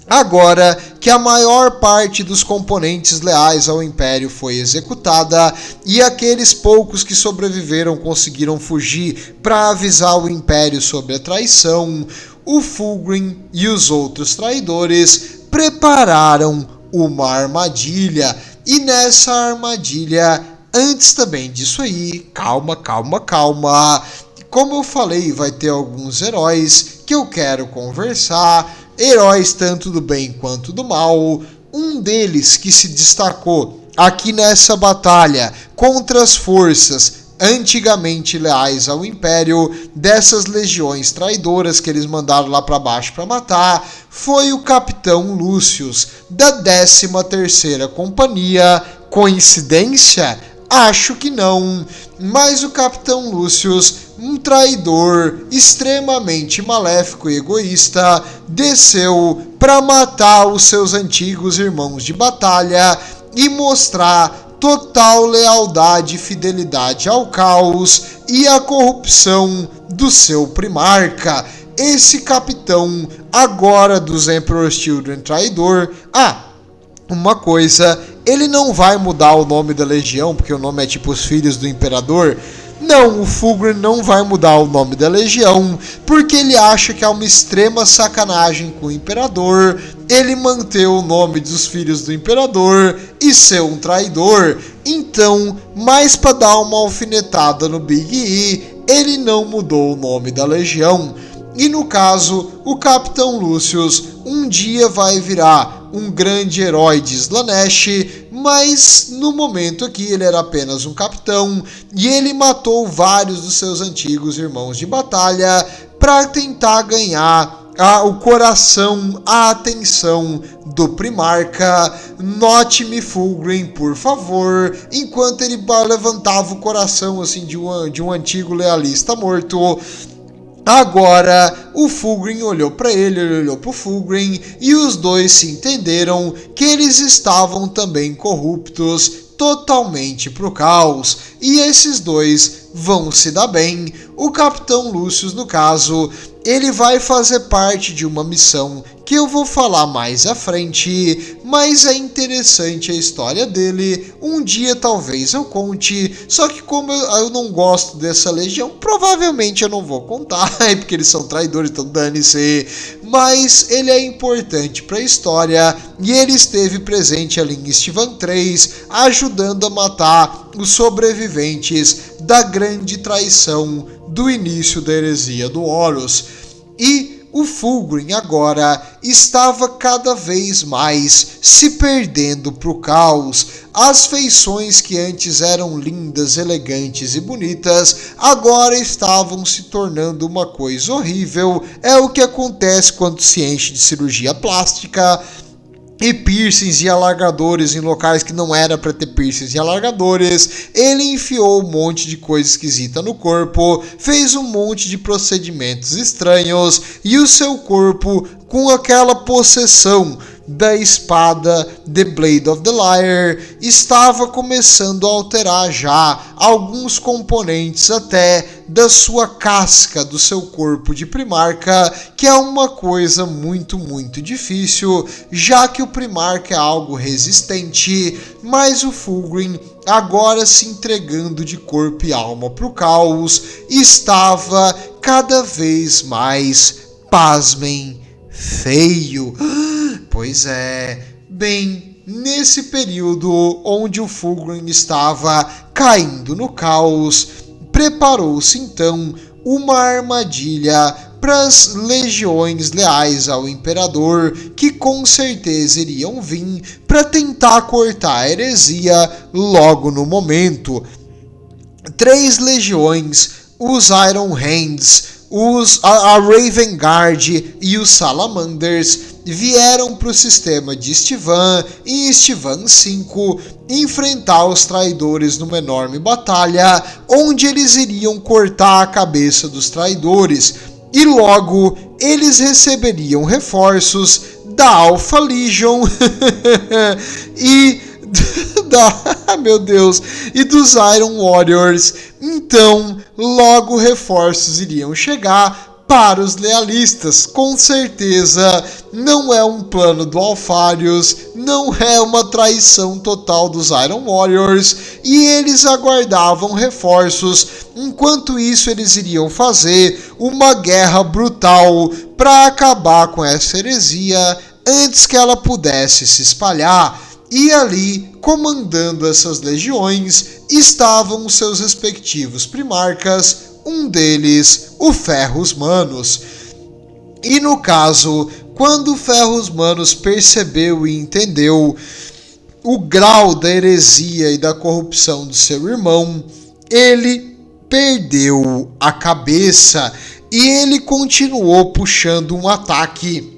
agora que a maior parte dos componentes leais ao Império foi executada e aqueles poucos que sobreviveram conseguiram fugir para avisar o Império sobre a traição, o Fulgrim e os outros traidores prepararam uma armadilha. E nessa armadilha, antes também disso aí, calma. Como eu falei, vai ter alguns heróis que eu quero conversar. Heróis tanto do bem quanto do mal. Um deles que se destacou aqui nessa batalha contra as forças antigamente leais ao Império, dessas legiões traidoras que eles mandaram lá para baixo para matar, foi o Capitão Lucius, da 13ª Companhia. Coincidência? Acho que não, mas o Capitão Lucius, um traidor extremamente maléfico e egoísta, desceu para matar os seus antigos irmãos de batalha e mostrar total lealdade e fidelidade ao caos e à corrupção do seu primarca. Esse capitão, agora dos Emperor's Children traidor, uma coisa, ele não vai mudar o nome da legião, porque o nome é tipo os filhos do imperador. Não, o Fulgrim não vai mudar o nome da legião, porque ele acha que é uma extrema sacanagem com o imperador ele manter o nome dos filhos do imperador e ser um traidor. Então, mais para dar uma alfinetada no Big E, ele não mudou o nome da legião. E no caso, o Capitão Lucius um dia vai virar um grande herói de Slaanesh, mas no momento aqui ele era apenas um capitão e ele matou vários dos seus antigos irmãos de batalha para tentar ganhar o coração, a atenção do primarca. Note-me Fulgrim, por favor, enquanto ele levantava o coração assim de um antigo lealista morto. Agora, o Fulgrim olhou para ele olhou para o Fulgrim, e os dois se entenderam que eles estavam também corruptos totalmente pro caos, e esses dois vão se dar bem. O Capitão Lucius, no caso, ele vai fazer parte de uma missão que eu vou falar mais à frente, mas é interessante a história dele. Um dia talvez eu conte, só que como eu não gosto dessa legião, provavelmente eu não vou contar, porque eles são traidores, então dane-se. Mas ele é importante para a história e ele esteve presente ali em Estevam 3, ajudando a matar os sobreviventes da grande traição do início da heresia do Horus. E o Fulgrim agora estava cada vez mais se perdendo para o caos. As feições que antes eram lindas, elegantes e bonitas, agora estavam se tornando uma coisa horrível. É o que acontece quando se enche de cirurgia plástica e piercings e alargadores em locais que não era para ter piercings e alargadores. Ele enfiou um monte de coisa esquisita no corpo, fez um monte de procedimentos estranhos e o seu corpo, com aquela possessão da espada The Blade of the Liar, estava começando a alterar já alguns componentes até da sua casca, do seu corpo de Primarca, que é uma coisa muito difícil, já que o Primarca é algo resistente, mas o Fulgrim, agora se entregando de corpo e alma para o caos, estava cada vez mais, pasmem, feio. Pois é, bem, nesse período onde o Fulgrim estava caindo no caos, preparou-se então uma armadilha para as legiões leais ao Imperador, que com certeza iriam vir para tentar cortar a heresia logo no momento. 3 legiões, os Iron Hands, a Raven Guard e os Salamanders vieram para o sistema de Estevam e em Estevam 5 enfrentar os traidores numa enorme batalha, onde eles iriam cortar a cabeça dos traidores e logo eles receberiam reforços da Alpha Legion e meu Deus, e dos Iron Warriors. Então, logo reforços iriam chegar para os lealistas. Com certeza, não é um plano do Alpharius, não é uma traição total dos Iron Warriors, e eles aguardavam reforços. Enquanto isso, eles iriam fazer uma guerra brutal para acabar com essa heresia antes que ela pudesse se espalhar. E ali, comandando essas legiões, estavam os seus respectivos primarcas, um deles, o Ferrus Manus. E no caso, quando o Ferrus Manus percebeu e entendeu o grau da heresia e da corrupção do seu irmão, ele perdeu a cabeça e ele continuou puxando um ataque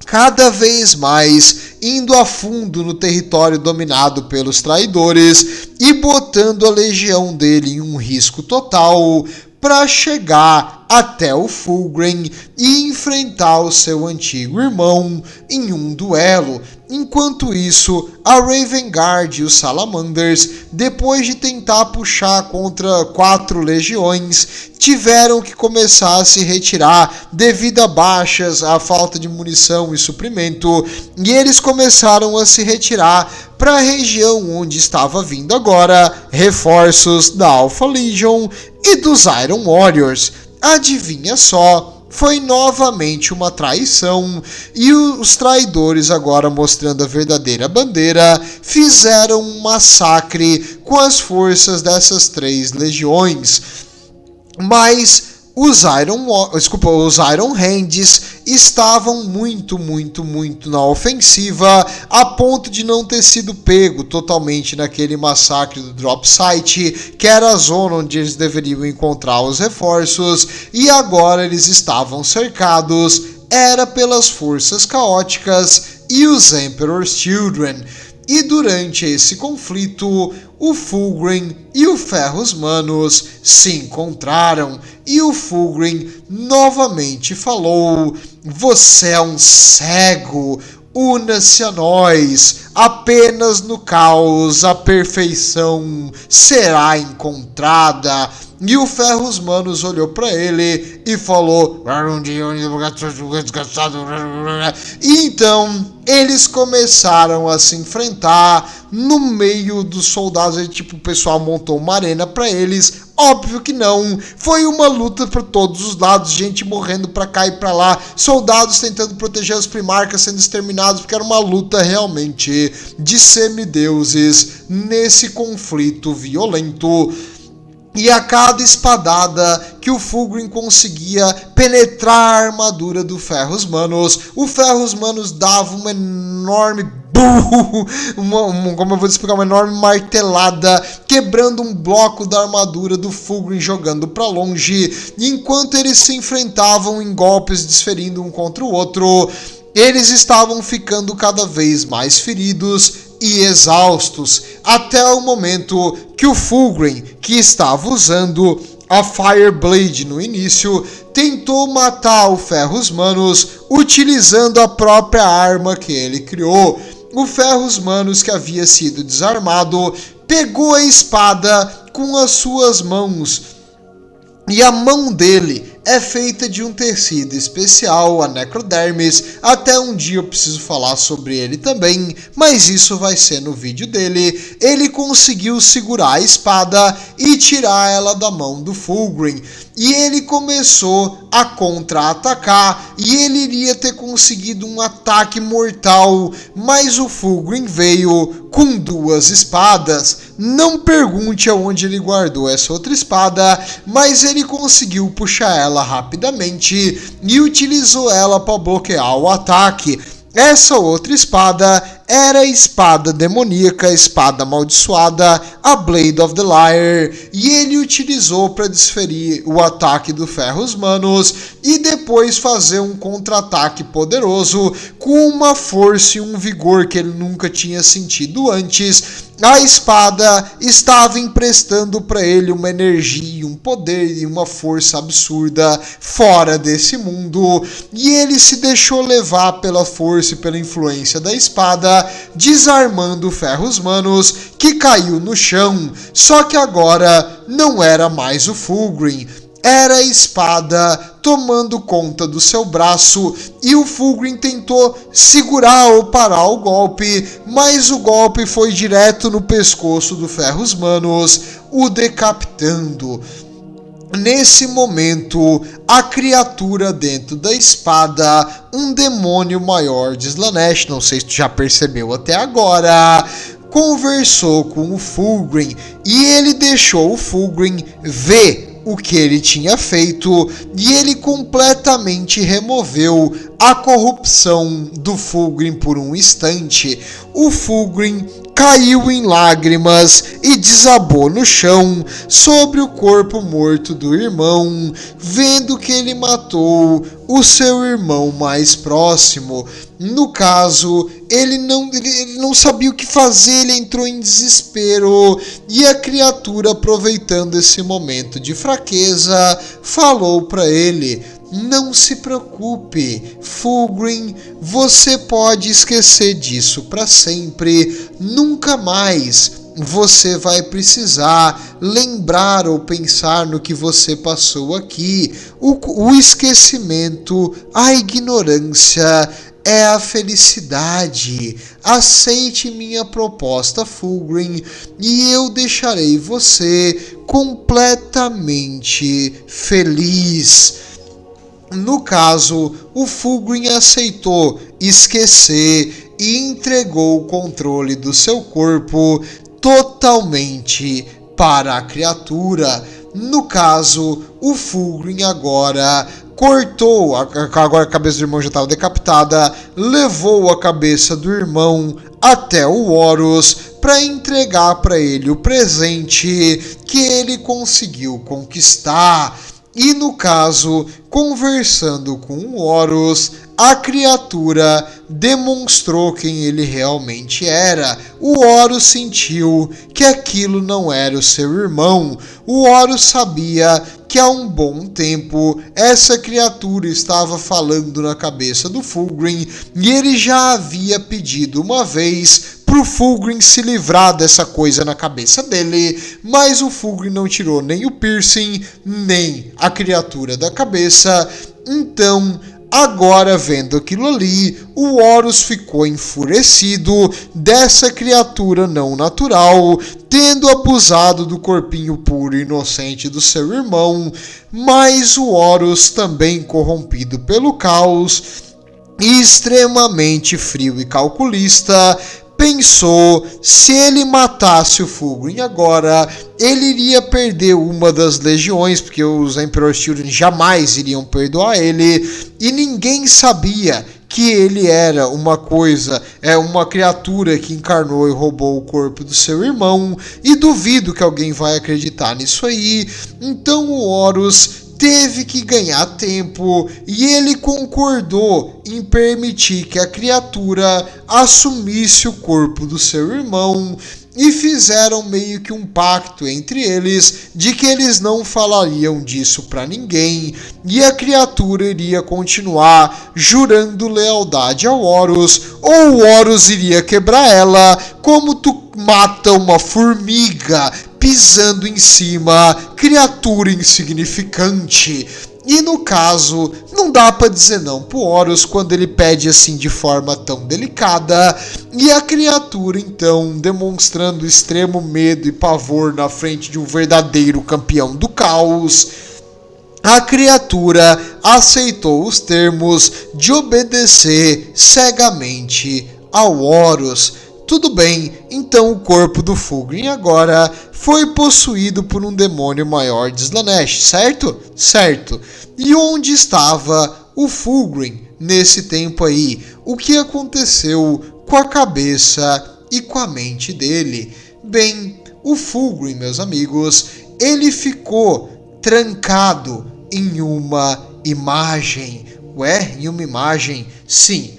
cada vez mais, indo a fundo no território dominado pelos traidores e botando a legião dele em um risco total para chegar até o Fulgrim e enfrentar o seu antigo irmão em um duelo. Enquanto isso, a Raven Guard e os Salamanders, depois de tentar puxar contra 4 legiões, tiveram que começar a se retirar devido a baixas, a falta de munição e suprimento, e eles começaram a se retirar para a região onde estava vindo agora reforços da Alpha Legion e dos Iron Warriors. Adivinha só, foi novamente uma traição, e os traidores, agora mostrando a verdadeira bandeira, fizeram um massacre com as forças dessas 3 legiões. Mas os Iron Hands estavam muito na ofensiva, a ponto de não ter sido pego totalmente naquele massacre do Drop Site, que era a zona onde eles deveriam encontrar os reforços, e agora eles estavam cercados, era pelas forças caóticas e os Emperor's Children. E durante esse conflito, o Fulgrim e o Ferrus Manus se encontraram e o Fulgrim novamente falou: "Você é um cego, una-se a nós, apenas no caos a perfeição será encontrada. E o Ferros Manos olhou pra ele e falou: e então eles começaram a se enfrentar no meio dos soldados. E, tipo, o pessoal montou uma arena pra eles. Óbvio que não, foi uma luta por todos os lados, gente morrendo pra cá e pra lá, soldados tentando proteger os primarcas sendo exterminados, porque era uma luta realmente de semideuses nesse conflito violento. E a cada espadada que o Fulgrim conseguia penetrar a armadura do Ferros Manos, o Ferros Manos dava uma enorme como eu vou explicar, uma enorme martelada, quebrando um bloco da armadura do Fulgrim, jogando para longe. E enquanto eles se enfrentavam em golpes, desferindo um contra o outro, eles estavam ficando cada vez mais feridos e exaustos, até o momento que o Fulgrim, que estava usando a Fireblade no início, tentou matar o Ferros Manos utilizando a própria arma que ele criou. O Ferros Manos, que havia sido desarmado, pegou a espada com as suas mãos, e a mão dele é feita de um tecido especial, a Necrodermis. Até um dia eu preciso falar sobre ele também, mas isso vai ser no vídeo dele. Ele conseguiu segurar a espada e tirar ela da mão do Fulgrim, e ele começou a contra-atacar, e ele iria ter conseguido um ataque mortal, mas o Fulgrim veio com duas espadas. Não pergunte aonde ele guardou essa outra espada, mas ele conseguiu puxar ela rapidamente e utilizou ela para bloquear o ataque. Essa outra espada era a espada demoníaca, a espada amaldiçoada, a Blade of the Liar, e ele utilizou para desferir o ataque do Ferros Manos e depois fazer um contra-ataque poderoso com uma força e um vigor que ele nunca tinha sentido antes. A espada estava emprestando para ele uma energia, um poder e uma força absurda fora desse mundo, e ele se deixou levar pela força e pela influência da espada, desarmando o Ferros Manos, que caiu no chão. Só que agora não era mais o Fulgrim, era a espada tomando conta do seu braço, e o Fulgrim tentou segurar ou parar o golpe, mas o golpe foi direto no pescoço do Ferros Manos, o decapitando. Nesse momento, a criatura dentro da espada, um demônio maior de Slaanesh, não sei se tu já percebeu até agora, conversou com o Fulgrim, e ele deixou o Fulgrim ver o que ele tinha feito, e ele completamente removeu a corrupção do Fulgrim por um instante. O Fulgrim caiu em lágrimas e desabou no chão sobre o corpo morto do irmão, vendo que ele matou o seu irmão mais próximo. No caso, ele não sabia o que fazer, ele entrou em desespero, e a criatura, aproveitando esse momento de fraqueza, falou para ele: não se preocupe, Fulgrim, você pode esquecer disso para sempre, nunca mais você vai precisar lembrar ou pensar no que você passou aqui. O esquecimento, a ignorância é a felicidade. Aceite minha proposta, Fulgrim, e eu deixarei você completamente feliz. No caso, o Fulgrim aceitou esquecer e entregou o controle do seu corpo totalmente para a criatura. No caso, o Fulgrim agora cortou, agora a cabeça do irmão já estava decapitada, levou a cabeça do irmão até o Horus para entregar para ele o presente que ele conseguiu conquistar. E no caso, conversando com o Horus, a criatura demonstrou quem ele realmente era. O Horus sentiu que aquilo não era o seu irmão. O Horus sabia que há um bom tempo essa criatura estava falando na cabeça do Fulgrim e ele já havia pedido uma vez pro Fulgrim se livrar dessa coisa na cabeça dele, mas o Fulgrim não tirou nem o piercing, nem a criatura da cabeça. Então, agora vendo aquilo ali, o Horus ficou enfurecido dessa criatura não natural, tendo abusado do corpinho puro e inocente do seu irmão, mas o Horus, também corrompido pelo caos e extremamente frio e calculista, pensou, se ele matasse o Fulgrim agora, ele iria perder uma das legiões, porque os Emperor Children jamais iriam perdoar ele, e ninguém sabia que ele era uma criatura que encarnou e roubou o corpo do seu irmão, e duvido que alguém vai acreditar nisso aí. Então o Horus teve que ganhar tempo e ele concordou em permitir que a criatura assumisse o corpo do seu irmão e fizeram meio que um pacto entre eles de que eles não falariam disso para ninguém e a criatura iria continuar jurando lealdade ao Horus, ou o Horus iria quebrar ela como tu mata uma formiga pisando em cima, criatura insignificante. E no caso, não dá pra dizer não pro Horus quando ele pede assim de forma tão delicada. E a criatura então, demonstrando extremo medo e pavor na frente de um verdadeiro campeão do caos, a criatura aceitou os termos de obedecer cegamente ao Horus. Tudo bem, então o corpo do Fulgrim agora foi possuído por um demônio maior de Slaanesh, certo? Certo. E onde estava o Fulgrim nesse tempo aí? O que aconteceu com a cabeça e com a mente dele? Bem, o Fulgrim, meus amigos, ele ficou trancado em uma imagem. Ué, em uma imagem? Sim.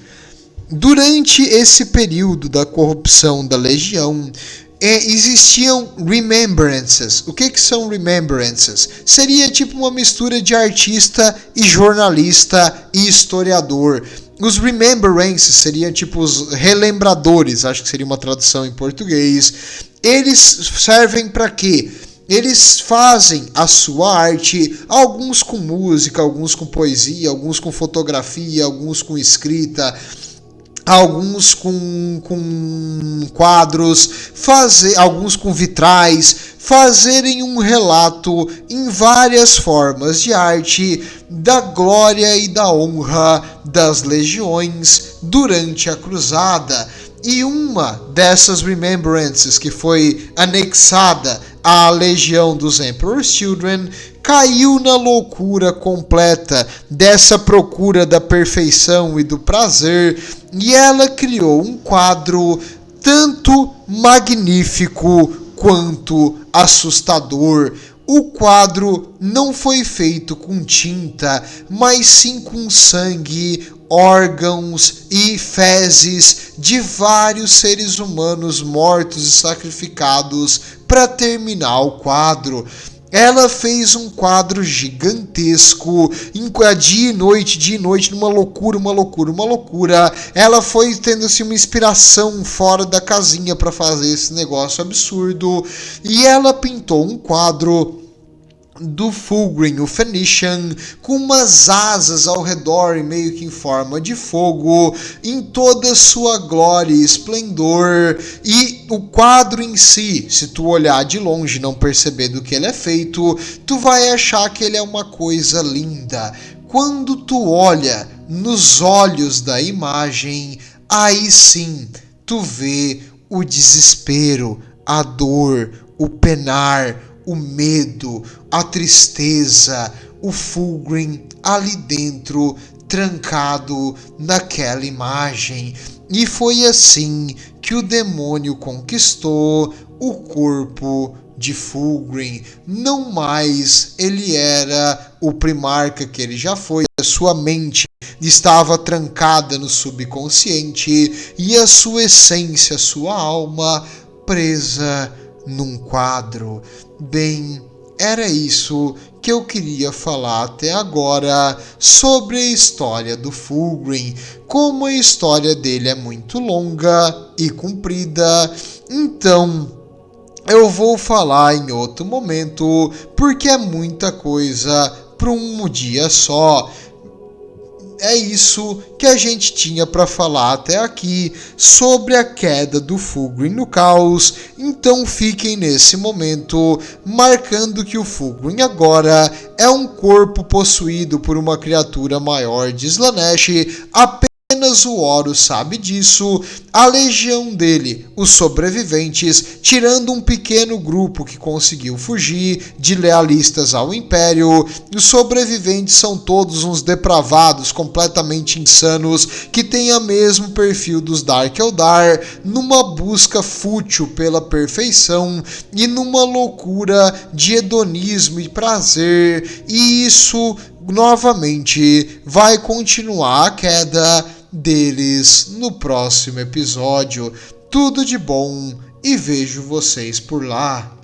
Durante esse período da corrupção da Legião, existiam remembrances. O que são remembrances? Seria tipo uma mistura de artista e jornalista e historiador. Os remembrances seriam tipo os relembradores, acho que seria uma tradução em português. Eles servem para quê? Eles fazem a sua arte, alguns com música, alguns com poesia, alguns com fotografia, alguns com escrita, alguns com quadros, alguns com vitrais, fazerem um relato em várias formas de arte da glória e da honra das legiões durante a cruzada. E uma dessas remembrances que foi anexada à legião dos Emperor's Children caiu na loucura completa dessa procura da perfeição e do prazer, e ela criou um quadro tanto magnífico quanto assustador. O quadro não foi feito com tinta, mas sim com sangue, órgãos e fezes de vários seres humanos mortos e sacrificados para terminar o quadro. Ela fez um quadro gigantesco, dia e noite, numa loucura. Ela foi tendo assim, uma inspiração fora da casinha para fazer esse negócio absurdo. E ela pintou um quadro do Fulgrim, o Phoenician, com umas asas ao redor, meio que em forma de fogo, em toda sua glória e esplendor. E o quadro em si, se tu olhar de longe e não perceber do que ele é feito, tu vai achar que ele é uma coisa linda. Quando tu olha nos olhos da imagem, aí sim tu vê o desespero, a dor, o penar, o medo, a tristeza, o Fulgrim ali dentro, trancado naquela imagem. E foi assim que o demônio conquistou o corpo de Fulgrim. Não mais ele era o Primarca que ele já foi. A sua mente estava trancada no subconsciente e a sua essência, a sua alma, presa num quadro. Bem, era isso que eu queria falar até agora sobre a história do Fulgrim. Como a história dele é muito longa e comprida, então eu vou falar em outro momento, porque é muita coisa para um dia só. É isso que a gente tinha para falar até aqui sobre a queda do Fulgrim no caos. Então fiquem nesse momento marcando que o Fulgrim agora é um corpo possuído por uma criatura maior de Slaanesh. Apenas o Horus sabe disso. A legião dele, os sobreviventes, tirando um pequeno grupo que conseguiu fugir, de lealistas ao Império, os sobreviventes são todos uns depravados, completamente insanos, que têm o mesmo perfil dos Dark Eldar, numa busca fútil pela perfeição e numa loucura de hedonismo e prazer, e isso novamente vai continuar a queda deles no próximo episódio. Tudo de bom e vejo vocês por lá.